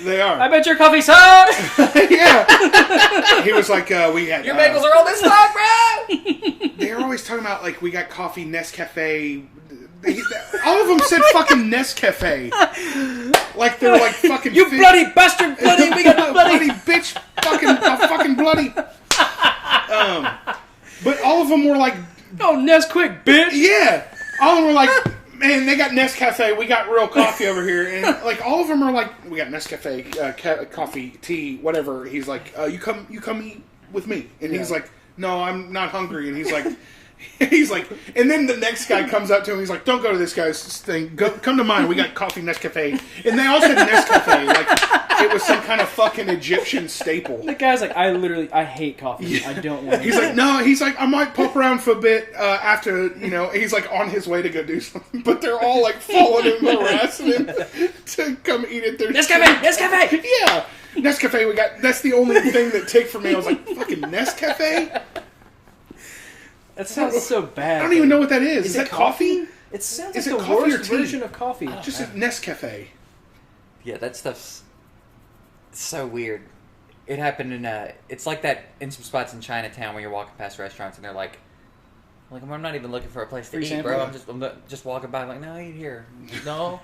[SPEAKER 2] they are.
[SPEAKER 1] I bet your coffee sucks.
[SPEAKER 2] Yeah. He was like, we had
[SPEAKER 3] Your bagels are all this long, bro.
[SPEAKER 2] They're always talking about like we got coffee, Nescafe. All of them said fucking Nescafe. Like they're like fucking.
[SPEAKER 1] You bloody bastard! Bloody, we got bloody.
[SPEAKER 2] bitch! Fucking bloody. But all of them were like,
[SPEAKER 1] Oh, Nesquik, bitch!
[SPEAKER 2] yeah. All of them were like, man, they got Nescafe. We got real coffee over here, and like all of them are like, we got Nescafe, coffee, tea, whatever. He's like, you come eat with me. And
[SPEAKER 1] Yeah.
[SPEAKER 2] he's like, no, I'm not hungry. And he's like, and then the next guy comes up to him. He's like, don't go to this guy's thing. Come to mine. We got coffee Nescafe. And they all said Nescafe. Like, it was some kind of fucking Egyptian staple.
[SPEAKER 1] The guy's like, I hate coffee. Yeah. I don't want it.
[SPEAKER 2] He's like, no. He's like, I might pop around for a bit after, he's like on his way to go do something. But they're all like following him, harassing him to come eat at their
[SPEAKER 1] Nescafe!
[SPEAKER 2] Yeah. Nescafe, that's the only thing that ticked for me. I was like, fucking Nescafe?
[SPEAKER 1] That sounds so bad.
[SPEAKER 2] I don't even know what that is. Is that coffee?
[SPEAKER 1] It sounds
[SPEAKER 2] Is
[SPEAKER 1] like
[SPEAKER 2] it
[SPEAKER 1] the
[SPEAKER 2] coffee or
[SPEAKER 1] worst
[SPEAKER 2] tea?
[SPEAKER 1] version of coffee.
[SPEAKER 2] Just a Nescafe.
[SPEAKER 3] Yeah, that stuff's so weird. It happened in it's like that in some spots in Chinatown when you're walking past restaurants and they're like I'm not even looking for a place to eat, bro. I'm just walking by like, no, eat here. No,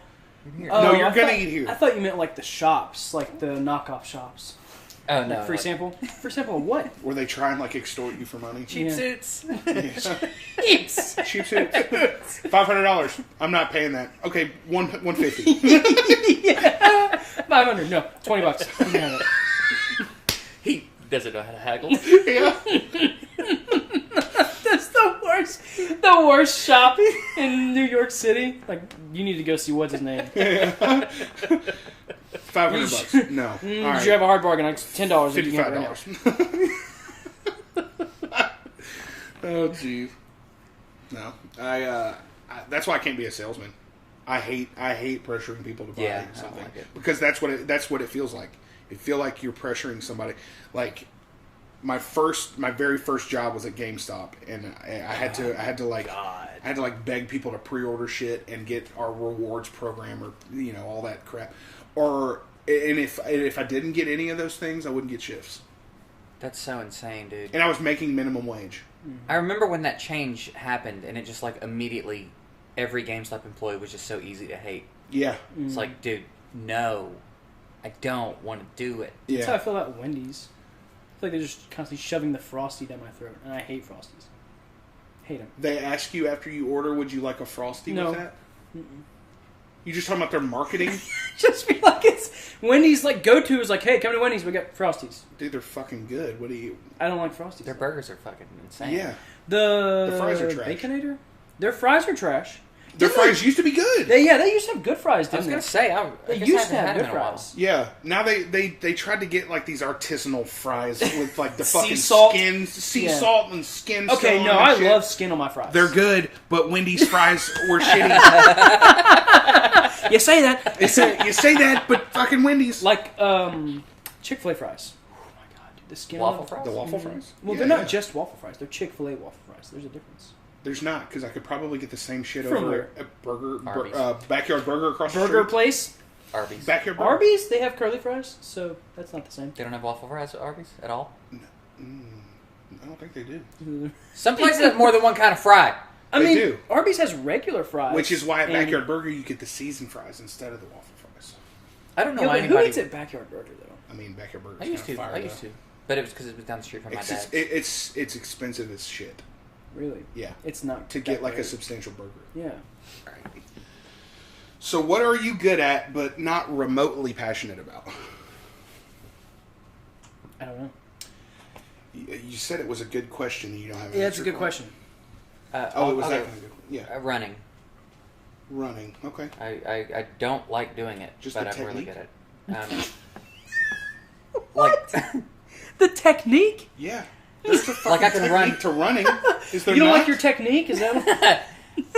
[SPEAKER 3] eat here.
[SPEAKER 2] No, you're gonna eat here.
[SPEAKER 1] I thought you meant like the shops, like the knockoff shops.
[SPEAKER 3] Oh no,
[SPEAKER 1] Like free sample? Free sample of what?
[SPEAKER 2] Were they trying like extort you for money?
[SPEAKER 3] cheap suits.
[SPEAKER 1] Cheaps.
[SPEAKER 2] Cheap suits. $500. I'm not paying that. Okay, $150.
[SPEAKER 1] Yeah. 500. No, $20. You can have it.
[SPEAKER 3] He doesn't know how to haggle.
[SPEAKER 2] Yeah.
[SPEAKER 1] That's the worst shop in New York City. Like, you need to go see what's his name.
[SPEAKER 2] $500. No. All
[SPEAKER 1] Did
[SPEAKER 2] right.
[SPEAKER 1] you have a hard bargain? Like $10. You can have it right now.
[SPEAKER 2] $55. Oh, jeez. No. I that's why I can't be a salesman. I hate pressuring people to buy something.
[SPEAKER 3] I don't like it.
[SPEAKER 2] Because that's what it feels like. It feel like you're pressuring somebody. Like my very first job was at GameStop, and I had to beg people to pre-order shit and get our rewards program or all that crap. And if I didn't get any of those things, I wouldn't get shifts.
[SPEAKER 3] That's so insane, dude.
[SPEAKER 2] And I was making minimum wage.
[SPEAKER 3] I remember when that change happened, and it just like immediately every GameStop employee was just so easy to hate.
[SPEAKER 2] Yeah.
[SPEAKER 3] It's like, dude, no, I don't want to do it.
[SPEAKER 1] That's how I feel about Wendy's. I feel like they're just constantly shoving the Frosty down my throat, and I hate Frosties. Hate them.
[SPEAKER 2] They ask you after you order, would you like a Frosty with that? Mm-mm. You just talking about their marketing?
[SPEAKER 1] Just be like, it's Wendy's like go-to is like, hey, come to Wendy's, we got Frosties.
[SPEAKER 2] Dude, they're fucking good. What do you...
[SPEAKER 1] I don't like Frosties.
[SPEAKER 3] Their burgers are fucking insane.
[SPEAKER 2] Yeah.
[SPEAKER 1] The
[SPEAKER 2] fries are trash.
[SPEAKER 1] Baconator? Their fries are trash.
[SPEAKER 2] Their fries used to be good.
[SPEAKER 1] They used to have good fries,
[SPEAKER 3] I was
[SPEAKER 1] didn't
[SPEAKER 3] gonna
[SPEAKER 1] they?
[SPEAKER 3] say, I
[SPEAKER 1] They
[SPEAKER 3] guess
[SPEAKER 1] used
[SPEAKER 3] I
[SPEAKER 1] to
[SPEAKER 3] haven't
[SPEAKER 1] have
[SPEAKER 3] had
[SPEAKER 1] good
[SPEAKER 3] them in a while.
[SPEAKER 1] fries.
[SPEAKER 2] Yeah. Now they tried to get like these artisanal fries with like the
[SPEAKER 1] Sea
[SPEAKER 2] fucking
[SPEAKER 1] salt?
[SPEAKER 2] skin, sea
[SPEAKER 1] Yeah.
[SPEAKER 2] salt and skin.
[SPEAKER 1] Okay,
[SPEAKER 2] stone
[SPEAKER 1] no,
[SPEAKER 2] and
[SPEAKER 1] I
[SPEAKER 2] shit.
[SPEAKER 1] love skin on my fries.
[SPEAKER 2] They're good, but Wendy's fries were shitty.
[SPEAKER 1] You say that.
[SPEAKER 2] You say that, but fucking Wendy's.
[SPEAKER 1] Like Chick-fil-A fries. Oh my god, dude, the skin
[SPEAKER 3] Waffle
[SPEAKER 1] on
[SPEAKER 3] fries?
[SPEAKER 2] The waffle fries.
[SPEAKER 1] Well,
[SPEAKER 2] Yeah,
[SPEAKER 1] they're not
[SPEAKER 2] yeah.
[SPEAKER 1] just waffle fries. They're Chick-fil-A waffle fries. There's a difference.
[SPEAKER 2] There's not, because I could probably get the same shit
[SPEAKER 1] From
[SPEAKER 2] over
[SPEAKER 1] where?
[SPEAKER 2] at
[SPEAKER 3] Arby's.
[SPEAKER 2] Backyard Burger across the
[SPEAKER 1] Burger
[SPEAKER 2] street.
[SPEAKER 1] place.
[SPEAKER 3] Arby's.
[SPEAKER 2] Backyard Burger.
[SPEAKER 1] Arby's, they have curly fries, so that's not the same.
[SPEAKER 3] They don't have waffle fries at Arby's at all?
[SPEAKER 2] I don't think they do.
[SPEAKER 3] Some places have more than one kind of fry.
[SPEAKER 1] I
[SPEAKER 2] They
[SPEAKER 1] mean,
[SPEAKER 2] do.
[SPEAKER 1] Arby's has regular fries.
[SPEAKER 2] Which is why at
[SPEAKER 1] and-
[SPEAKER 2] Backyard Burger you get the seasoned fries instead of the waffle fries.
[SPEAKER 3] I don't know
[SPEAKER 1] Yeah,
[SPEAKER 3] why
[SPEAKER 1] but who
[SPEAKER 3] anybody...
[SPEAKER 1] eats at Backyard Burger, though?
[SPEAKER 2] I mean, Backyard Burger's
[SPEAKER 3] I used
[SPEAKER 2] kinda
[SPEAKER 3] to.
[SPEAKER 2] fire,
[SPEAKER 3] I used
[SPEAKER 2] though.
[SPEAKER 3] to. But it was because it was down the street from my
[SPEAKER 2] It's,
[SPEAKER 3] dad's.
[SPEAKER 2] it's expensive as shit.
[SPEAKER 1] Really?
[SPEAKER 2] Yeah.
[SPEAKER 1] It's not.
[SPEAKER 2] To
[SPEAKER 1] that
[SPEAKER 2] get like a
[SPEAKER 1] great.
[SPEAKER 2] substantial burger.
[SPEAKER 1] Yeah.
[SPEAKER 2] So what are you good at but not remotely passionate about?
[SPEAKER 1] I don't know.
[SPEAKER 2] You said it was a good question and you don't have an
[SPEAKER 1] Yeah, it's a
[SPEAKER 2] answer
[SPEAKER 1] good
[SPEAKER 2] for it.
[SPEAKER 1] question.
[SPEAKER 2] Oh, it was
[SPEAKER 3] I'll
[SPEAKER 2] that
[SPEAKER 3] go.
[SPEAKER 2] kind of good. Yeah.
[SPEAKER 3] Running.
[SPEAKER 2] Running. Okay.
[SPEAKER 3] I don't like doing it,
[SPEAKER 2] Just
[SPEAKER 3] but
[SPEAKER 2] the
[SPEAKER 3] I'm really
[SPEAKER 2] technique?
[SPEAKER 3] good at it. Like,
[SPEAKER 1] The technique?
[SPEAKER 2] Yeah. There's a fucking
[SPEAKER 3] Like I can
[SPEAKER 2] technique
[SPEAKER 3] run-
[SPEAKER 2] to running. Is there
[SPEAKER 1] You don't
[SPEAKER 2] not?
[SPEAKER 1] like your technique? Is that?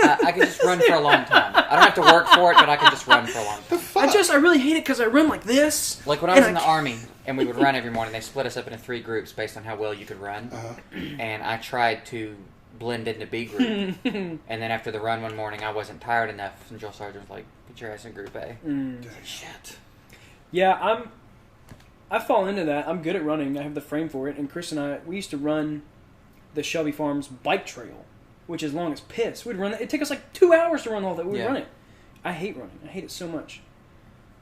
[SPEAKER 3] I can just run for a long time. I don't have to work for it, but I can just run for a long time.
[SPEAKER 1] I really hate it because I run like this.
[SPEAKER 3] Like when I was in the army and we would run every morning, they split us up into 3 groups based on how well you could run. And I tried to blend into B group. And then after the run one morning, I wasn't tired enough, and Drill Sergeant was like, "Put your ass in Group A."
[SPEAKER 2] Shit.
[SPEAKER 1] Yeah, I fall into that. I'm good at running. I have the frame for it. And Chris and we used to run the Shelby Farms bike trail, which is long as piss. We'd run that. It'd take us like 2 hours to run all that. We'd run it. I hate running. I hate it so much.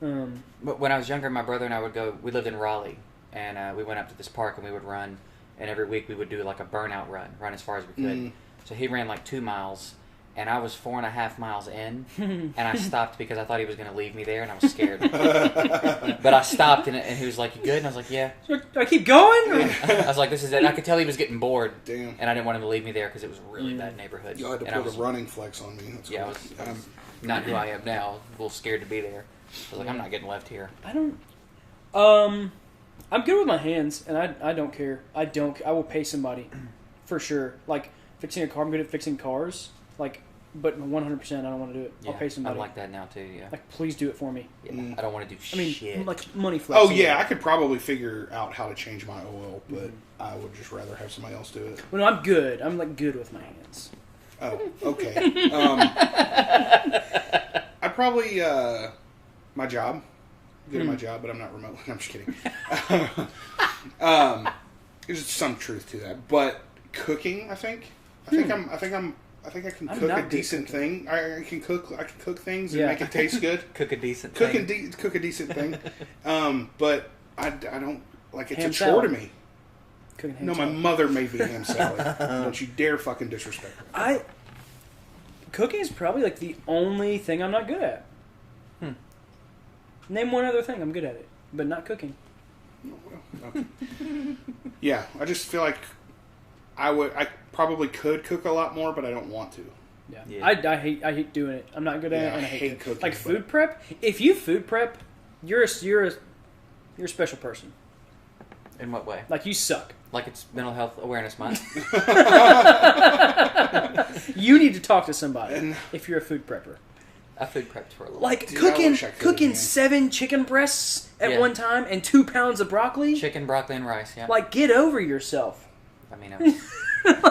[SPEAKER 3] But when I was younger, my brother and I would go. We lived in Raleigh, and we went up to this park and we would run. And every week we would do like a burnout run as far as we could. So he ran like 2 miles, and I was 4.5 miles in, and I stopped because I thought he was going to leave me there, and I was scared. But I stopped, and he was like, "You good?" And I was like, "Yeah."
[SPEAKER 1] Do I keep going?
[SPEAKER 3] I was like, "This is it." And I could tell he was getting bored.
[SPEAKER 2] Damn.
[SPEAKER 3] And I didn't want him to leave me there because it was a really bad neighborhood.
[SPEAKER 2] You had to
[SPEAKER 3] and
[SPEAKER 2] put a running flex on me. That's
[SPEAKER 3] Yeah,
[SPEAKER 2] cool.
[SPEAKER 3] I was not who I am now. A little scared to be there. I was like, I'm not getting left here.
[SPEAKER 1] I don't. I'm good with my hands, and I don't care. I will pay somebody, for sure. Like fixing a car, I'm good at fixing cars. Like, but 100%, I don't want to do it.
[SPEAKER 3] Yeah,
[SPEAKER 1] I'll pay somebody.
[SPEAKER 3] I'm like that now too. Yeah.
[SPEAKER 1] Like, please do it for me.
[SPEAKER 3] Yeah, I don't want to do
[SPEAKER 1] I mean,
[SPEAKER 3] shit.
[SPEAKER 1] like money flexing.
[SPEAKER 2] Oh yeah, I could probably figure out how to change my oil, but I would just rather have somebody else do it.
[SPEAKER 1] Well, no, I'm good. I'm like good with my hands.
[SPEAKER 2] Oh, okay. I probably my job. Good at my job, but I'm not remote. I'm just kidding. There's some truth to that, but cooking, I think I can cook a decent thing. I can cook things and make it taste good.
[SPEAKER 3] Cook a decent
[SPEAKER 2] Cook
[SPEAKER 3] thing.
[SPEAKER 2] Cook a decent thing. But I don't like it's
[SPEAKER 1] Ham
[SPEAKER 2] a chore
[SPEAKER 1] salad.
[SPEAKER 2] to me.
[SPEAKER 1] Cooking ham
[SPEAKER 2] No, my
[SPEAKER 1] salad.
[SPEAKER 2] mother made me ham salad. Don't you dare fucking disrespect her.
[SPEAKER 1] Cooking is probably like the only thing I'm not good at. Name one other thing I'm good at it, but not cooking.
[SPEAKER 2] Okay. Yeah, I just feel like I probably could cook a lot more, but I don't want to.
[SPEAKER 1] Yeah. I hate doing it. I'm not good at it, and I hate
[SPEAKER 2] cooking.
[SPEAKER 1] Like food prep. If you food prep, you're a special person.
[SPEAKER 3] In what way?
[SPEAKER 1] Like you suck.
[SPEAKER 3] Like it's Mental Health Awareness Month.
[SPEAKER 1] You need to talk to somebody if you're a food prepper.
[SPEAKER 3] I food prepped for a little.
[SPEAKER 1] Like
[SPEAKER 2] Dude, I wish I could,
[SPEAKER 1] cooking
[SPEAKER 2] man.
[SPEAKER 1] 7 chicken breasts at
[SPEAKER 3] Yeah.
[SPEAKER 1] one time and 2 pounds of broccoli.
[SPEAKER 3] Chicken, broccoli, and rice. Yeah.
[SPEAKER 1] Like, get over yourself.
[SPEAKER 3] I mean, I was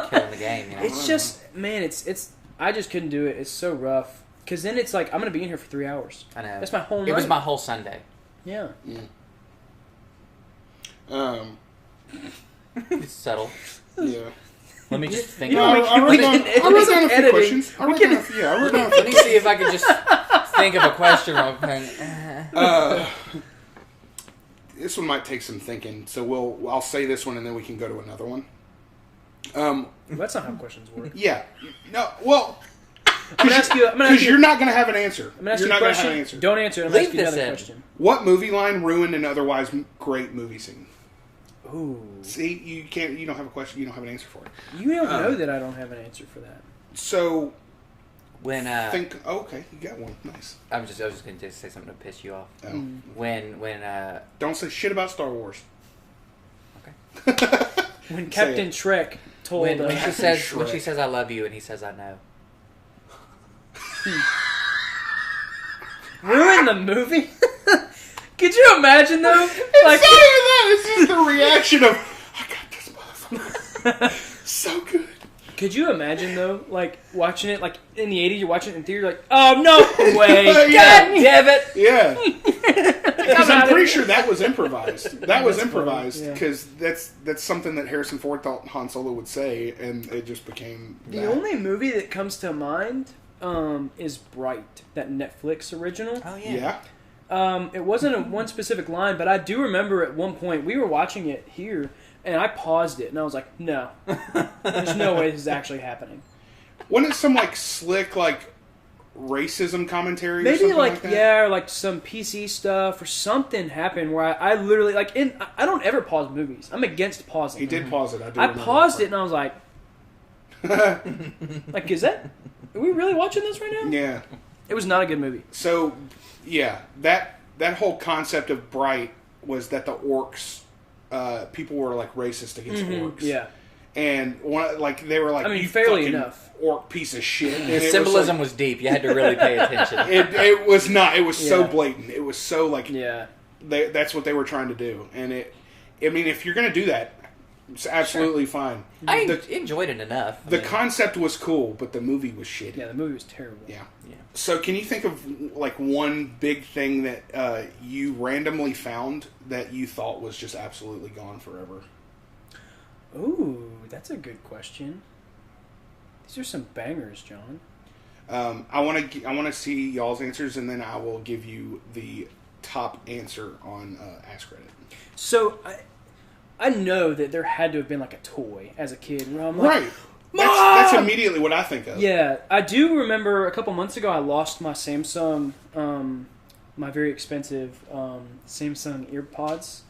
[SPEAKER 3] killing the game. You know.
[SPEAKER 1] It's just, man, it's. I just couldn't do it. It's so rough. Because then it's like I'm gonna be in here for 3 hours.
[SPEAKER 3] I know.
[SPEAKER 1] That's my whole night.
[SPEAKER 3] It was my whole Sunday.
[SPEAKER 1] Yeah.
[SPEAKER 3] It's subtle.
[SPEAKER 2] Yeah.
[SPEAKER 3] Let me just think.
[SPEAKER 1] You
[SPEAKER 2] No,
[SPEAKER 1] know,
[SPEAKER 2] I wrote down a few
[SPEAKER 1] editing.
[SPEAKER 2] questions. I wrote down a few.
[SPEAKER 3] Let me see if I can just think of a question real quick.
[SPEAKER 2] This one might take some thinking, so I'll say this one and then we can go to another one.
[SPEAKER 1] That's not how questions work.
[SPEAKER 2] Yeah. No. Well,
[SPEAKER 1] I'm gonna ask you.
[SPEAKER 2] because you're not going to have an answer.
[SPEAKER 1] I'm gonna ask
[SPEAKER 2] You're
[SPEAKER 1] you a
[SPEAKER 2] not going to
[SPEAKER 1] question.
[SPEAKER 2] have an answer.
[SPEAKER 1] Don't answer it. I'm gonna
[SPEAKER 3] Leave
[SPEAKER 1] ask you
[SPEAKER 3] this
[SPEAKER 1] another
[SPEAKER 3] in.
[SPEAKER 1] question.
[SPEAKER 2] What movie line ruined an otherwise great movie scene?
[SPEAKER 1] Ooh.
[SPEAKER 2] See, you can't. You don't have a question. You don't have an answer for it.
[SPEAKER 1] You don't know that I don't have an answer for that.
[SPEAKER 2] So
[SPEAKER 3] When
[SPEAKER 2] think. Oh, okay, you got one. Nice.
[SPEAKER 3] I was just going to say something to piss you off.
[SPEAKER 2] Oh.
[SPEAKER 3] When
[SPEAKER 2] Don't say shit about Star Wars.
[SPEAKER 3] okay.
[SPEAKER 1] When
[SPEAKER 2] Say
[SPEAKER 1] Captain
[SPEAKER 2] it.
[SPEAKER 1] Shrek told
[SPEAKER 3] When she
[SPEAKER 2] Captain
[SPEAKER 3] says when
[SPEAKER 2] Shrek.
[SPEAKER 3] she says I love you and he says I know.
[SPEAKER 1] ruin the movie. Could you imagine though?
[SPEAKER 2] It's not even that. It's just the reaction of I got this motherfucker. So good.
[SPEAKER 1] Could you imagine though, like watching it, like in the '80s, you're watching it in theater, like, oh no way,
[SPEAKER 2] Yeah.
[SPEAKER 1] God damn it!
[SPEAKER 2] Yeah. Because I'm
[SPEAKER 1] out
[SPEAKER 2] pretty
[SPEAKER 1] of-
[SPEAKER 2] sure that was improvised. That was
[SPEAKER 1] That's
[SPEAKER 2] improvised
[SPEAKER 1] funny, yeah.
[SPEAKER 2] because that's something that Harrison Ford thought Han Solo would say, and it just became
[SPEAKER 1] The
[SPEAKER 2] that.
[SPEAKER 1] only movie that comes to mind is Bright, that Netflix original.
[SPEAKER 3] Oh
[SPEAKER 2] Yeah.
[SPEAKER 1] It wasn't a one specific line, but I do remember at one point we were watching it here, and I paused it, and I was like, no, there's no way this is actually happening.
[SPEAKER 2] Wasn't it some like slick like racism commentary? or
[SPEAKER 1] Maybe
[SPEAKER 2] something
[SPEAKER 1] like
[SPEAKER 2] that?
[SPEAKER 1] yeah, or like some PC stuff or something happened where I literally like I don't ever pause movies. I'm against pausing.
[SPEAKER 2] He did pause it. I do.
[SPEAKER 1] I
[SPEAKER 2] remember
[SPEAKER 1] paused
[SPEAKER 2] that
[SPEAKER 1] it and I was like, like, is that? Are we really watching this right now?
[SPEAKER 2] Yeah.
[SPEAKER 1] It was not a good movie.
[SPEAKER 2] So, yeah, that whole concept of Bright was that the orcs, people were like racist against orcs.
[SPEAKER 1] Yeah.
[SPEAKER 2] And like they were like,
[SPEAKER 1] I mean,
[SPEAKER 2] you
[SPEAKER 1] fairly
[SPEAKER 2] fucking
[SPEAKER 1] enough.
[SPEAKER 2] orc piece of shit. And
[SPEAKER 3] The
[SPEAKER 2] it was
[SPEAKER 3] symbolism
[SPEAKER 2] like-
[SPEAKER 3] was deep. You had to really pay attention.
[SPEAKER 2] It was not. It was so
[SPEAKER 1] Yeah.
[SPEAKER 2] blatant. It was so like.
[SPEAKER 1] Yeah.
[SPEAKER 2] That's what they were trying to do, and I mean, if you're going to do that, it's absolutely fine.
[SPEAKER 3] I
[SPEAKER 2] The,
[SPEAKER 3] enjoyed it enough.
[SPEAKER 2] the concept was cool, but the movie was shitty.
[SPEAKER 1] Yeah, the movie was terrible.
[SPEAKER 2] Yeah.
[SPEAKER 3] Yeah.
[SPEAKER 2] So, can you think of like one big thing that you randomly found that you thought was just absolutely gone forever?
[SPEAKER 1] Ooh, that's a good question. These are some bangers, John.
[SPEAKER 2] I want to see y'all's answers, and then I will give you the top answer on Ask Reddit.
[SPEAKER 1] So I know that there had to have been like a toy as a kid where I'm like,
[SPEAKER 2] Right. That's immediately what I think of.
[SPEAKER 1] Yeah, I do remember a couple months ago I lost my Samsung, my very expensive Samsung AirPods.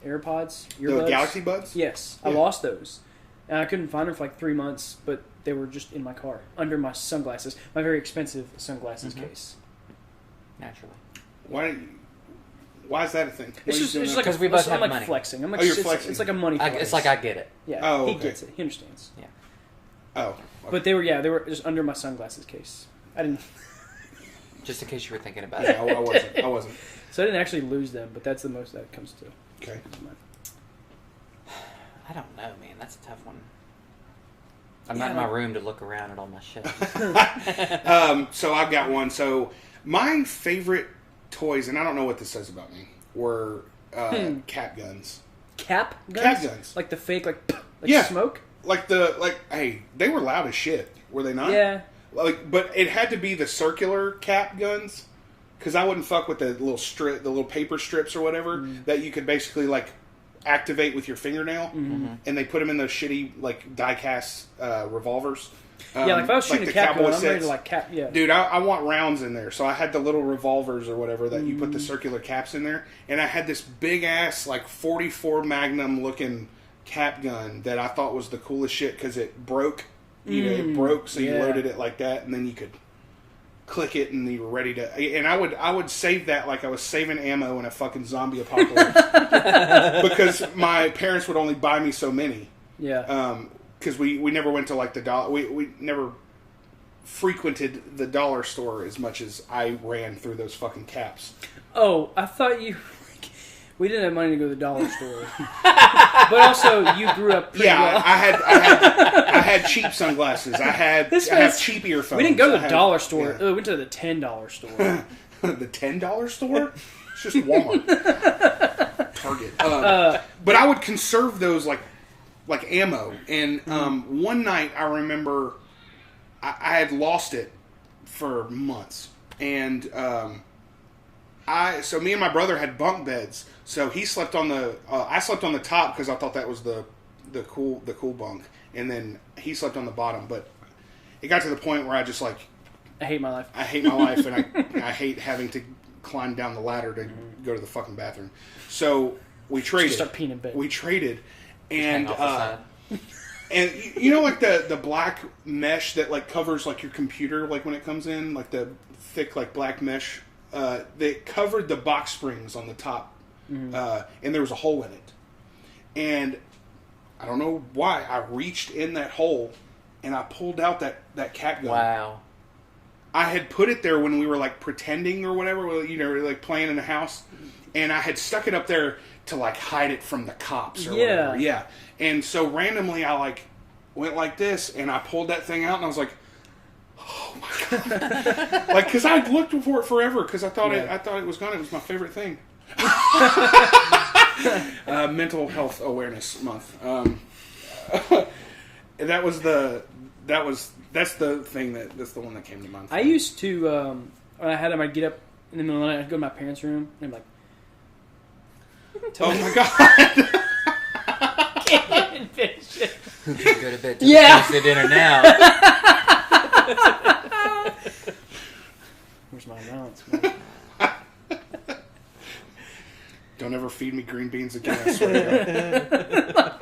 [SPEAKER 2] The Galaxy Buds?
[SPEAKER 1] Yes,
[SPEAKER 2] Yeah.
[SPEAKER 1] I lost those. And I couldn't find them for like 3 months, but they were just in my car, under my sunglasses. My very expensive sunglasses case.
[SPEAKER 3] Naturally.
[SPEAKER 2] Why is that a thing?
[SPEAKER 1] It's just like
[SPEAKER 3] Because we both
[SPEAKER 1] I'm
[SPEAKER 3] have
[SPEAKER 1] like
[SPEAKER 3] money.
[SPEAKER 1] flexing. I'm like,
[SPEAKER 2] you're flexing.
[SPEAKER 1] It's like a money flex.
[SPEAKER 3] It's like I get it.
[SPEAKER 1] Yeah,
[SPEAKER 2] Oh,
[SPEAKER 1] he
[SPEAKER 2] okay.
[SPEAKER 1] gets it. He understands.
[SPEAKER 3] Yeah.
[SPEAKER 2] Oh. Okay.
[SPEAKER 1] But they were just under my sunglasses case. I didn't.
[SPEAKER 3] Just in case you were thinking about
[SPEAKER 2] Yeah,
[SPEAKER 3] it.
[SPEAKER 2] I wasn't.
[SPEAKER 1] So I didn't actually lose them, but that's the most that comes to.
[SPEAKER 2] Okay.
[SPEAKER 3] I don't know, man. That's a tough one. I'm not in my room to look around at all my shit.
[SPEAKER 2] So I've got one. So my favorite toys, and I don't know what this says about me, were cap guns.
[SPEAKER 1] Cap guns?
[SPEAKER 2] Cap guns.
[SPEAKER 1] Like the fake, like
[SPEAKER 2] Yeah.
[SPEAKER 1] smoke?
[SPEAKER 2] Hey, they were loud as shit, were they not?
[SPEAKER 1] Yeah.
[SPEAKER 2] But it had to be the circular cap guns, because I wouldn't fuck with the little paper strips or whatever that you could basically activate with your fingernail, and they put them in those shitty die-cast revolvers.
[SPEAKER 1] Yeah, like if I was shooting a cap gun, I'm ready
[SPEAKER 2] sets.
[SPEAKER 1] to cap. Yeah.
[SPEAKER 2] Dude, I want rounds in there, so I had the little revolvers or whatever that you put the circular caps in there, and I had this big ass 44 Magnum looking cap gun that I thought was the coolest shit because it broke. It broke, so you loaded it like that, and then you could click it, and you were ready to. And I would save that like I was saving ammo in a fucking zombie apocalypse because my parents would only buy me so many.
[SPEAKER 1] Yeah.
[SPEAKER 2] Because we never went to the dollar. We never frequented the dollar store as much as I ran through those fucking caps.
[SPEAKER 1] Oh, I thought you. We didn't have money to go to the dollar store, but also you grew up pretty well.
[SPEAKER 2] I had cheap sunglasses. I have cheap earphones.
[SPEAKER 1] We didn't go to the dollar store. We went to the $10 store.
[SPEAKER 2] The $10 store? It's just Walmart, Target. But I would conserve those like ammo. And one night I remember I had lost it for months, and so me and my brother had bunk beds. So he slept on I slept on the top because I thought that was the cool bunk, and then he slept on the bottom. But it got to the point where I just
[SPEAKER 1] I hate my life.
[SPEAKER 2] I hate my life, and I hate having to climb down the ladder to go to the fucking bathroom. So we traded.
[SPEAKER 1] Just start peeing in bed.
[SPEAKER 2] We traded, and
[SPEAKER 3] Hang off the side.
[SPEAKER 2] and the black mesh that covers your computer when it comes in, the thick black mesh. They covered the box springs on the top, and there was a hole in it. And I don't know why, I reached in that hole, and I pulled out that cap gun.
[SPEAKER 3] Wow.
[SPEAKER 2] I had put it there when we were pretending or whatever, playing in the house, and I had stuck it up there to hide it from the cops or whatever. Yeah. And so randomly I went like this, and I pulled that thing out, and I was like, oh my god! Because I'd looked for it forever because I thought it was gone. It was my favorite thing. Mental Health Awareness Month. That's the one that came to mind.
[SPEAKER 1] I used to when I had him, I'd get up in the middle of the night, I'd go to my parents' room, and I'm like,
[SPEAKER 2] oh my god!
[SPEAKER 1] can't finish it.
[SPEAKER 3] Go to bed to
[SPEAKER 1] Yeah.
[SPEAKER 3] finish the dinner now.
[SPEAKER 1] Where's my allowance, man?
[SPEAKER 2] Don't ever feed me green beans again, I swear to God.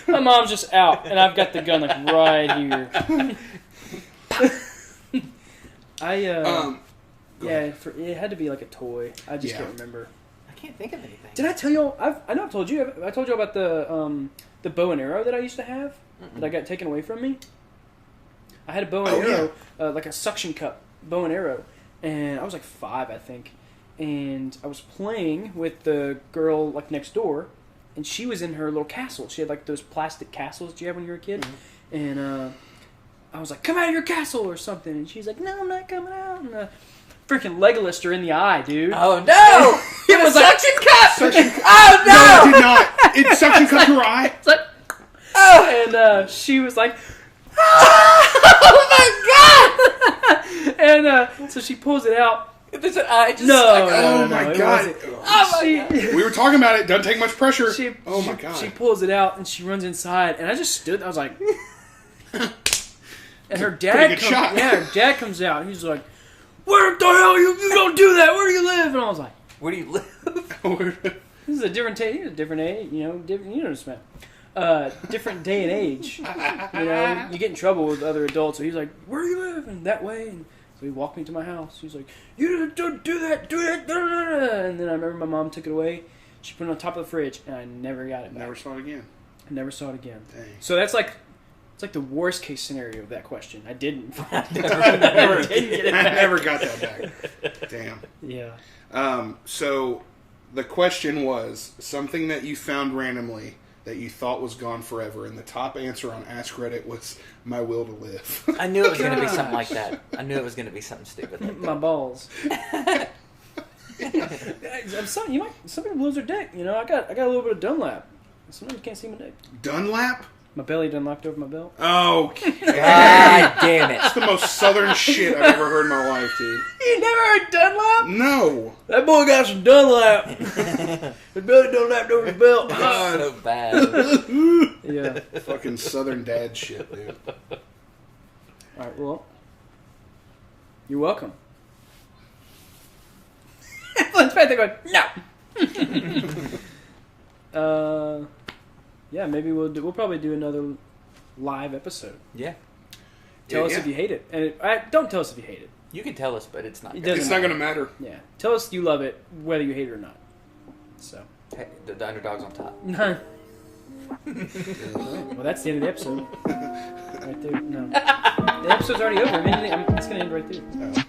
[SPEAKER 1] My mom's just out, and I've got the gun right here. It had to be a toy. I just can't remember.
[SPEAKER 3] I can't think of anything.
[SPEAKER 1] Did I tell you? I know I've told you. I told you about the bow and arrow that I used to have that I got taken away from me. I had a bow and arrow, like a suction cup bow and arrow, and I was 5, I think. And I was playing with the girl next door, and she was in her little castle. She had those plastic castles that you had when you were a kid, and I was like, "Come out of your castle" or something, and she's like, "No, I'm not coming out." And freaking Legolas her in the eye, dude.
[SPEAKER 3] Oh no!
[SPEAKER 1] It was
[SPEAKER 3] suction cup.
[SPEAKER 1] Oh
[SPEAKER 2] No, I did not. It suction cupped her eye.
[SPEAKER 1] It's like, oh, and she was like,
[SPEAKER 3] Oh my god!
[SPEAKER 1] and so she pulls it out.
[SPEAKER 3] There's an eye just
[SPEAKER 2] Oh my god!
[SPEAKER 1] She,
[SPEAKER 2] We were talking about it. Doesn't take much pressure. Oh my god!
[SPEAKER 1] She pulls it out and she runs inside, and I just stood. I was like, And her
[SPEAKER 2] Pretty
[SPEAKER 1] dad
[SPEAKER 2] good
[SPEAKER 1] comes.
[SPEAKER 2] shot.
[SPEAKER 1] Yeah, her dad comes out. And he's like, "Where the hell you don't do that? Where do you live?" And I was like,
[SPEAKER 3] Where do you live?
[SPEAKER 1] "This is a different a different age. Different. You know what I'm saying? Different day and age. You get in trouble with other adults. So he's like, "Where do you live?" And that way. And so he walked me to my house. He's like, "You don't do that. Do that." And then I remember my mom took it away. She put it on top of the fridge, and I never got it back.
[SPEAKER 2] Never saw it again.
[SPEAKER 1] I never saw it again.
[SPEAKER 2] Dang.
[SPEAKER 1] So that's like, it's like the worst case scenario of that question. I didn't.
[SPEAKER 2] I never got that back. Damn.
[SPEAKER 1] Yeah.
[SPEAKER 2] So the question was something that you found randomly that you thought was gone forever, and the top answer on Ask Reddit was "My will to live."
[SPEAKER 3] I knew it was going to be something like that. I knew it was going to be something stupid like that.
[SPEAKER 1] My balls. Some people lose their dick. I got a little bit of Dunlap. Sometimes you can't see my dick.
[SPEAKER 2] Dunlap?
[SPEAKER 1] My belly Dunlapped over my belt.
[SPEAKER 2] Oh,
[SPEAKER 3] God damn it.
[SPEAKER 2] That's the most southern shit I've ever heard in my life, dude.
[SPEAKER 1] You never heard Dunlap?
[SPEAKER 2] No.
[SPEAKER 1] That boy got some Dunlap. His belly Dunlapped over his belt.
[SPEAKER 3] That's so bad.
[SPEAKER 1] Yeah.
[SPEAKER 2] Fucking southern dad shit, dude.
[SPEAKER 1] Alright, well. You're welcome. Let's back there going, no. Yeah, maybe we'll probably do another live episode.
[SPEAKER 3] Yeah.
[SPEAKER 1] Tell us if you hate it. And don't tell us if you hate it.
[SPEAKER 3] You can tell us, but it's not.
[SPEAKER 2] It's not going to matter.
[SPEAKER 1] Yeah. Tell us you love it, whether you hate it or not. So.
[SPEAKER 3] Hey, the underdog's on top.
[SPEAKER 1] Well, that's the end of the episode. Right there. No. The episode's already over. It's going to end right there.
[SPEAKER 2] Oh.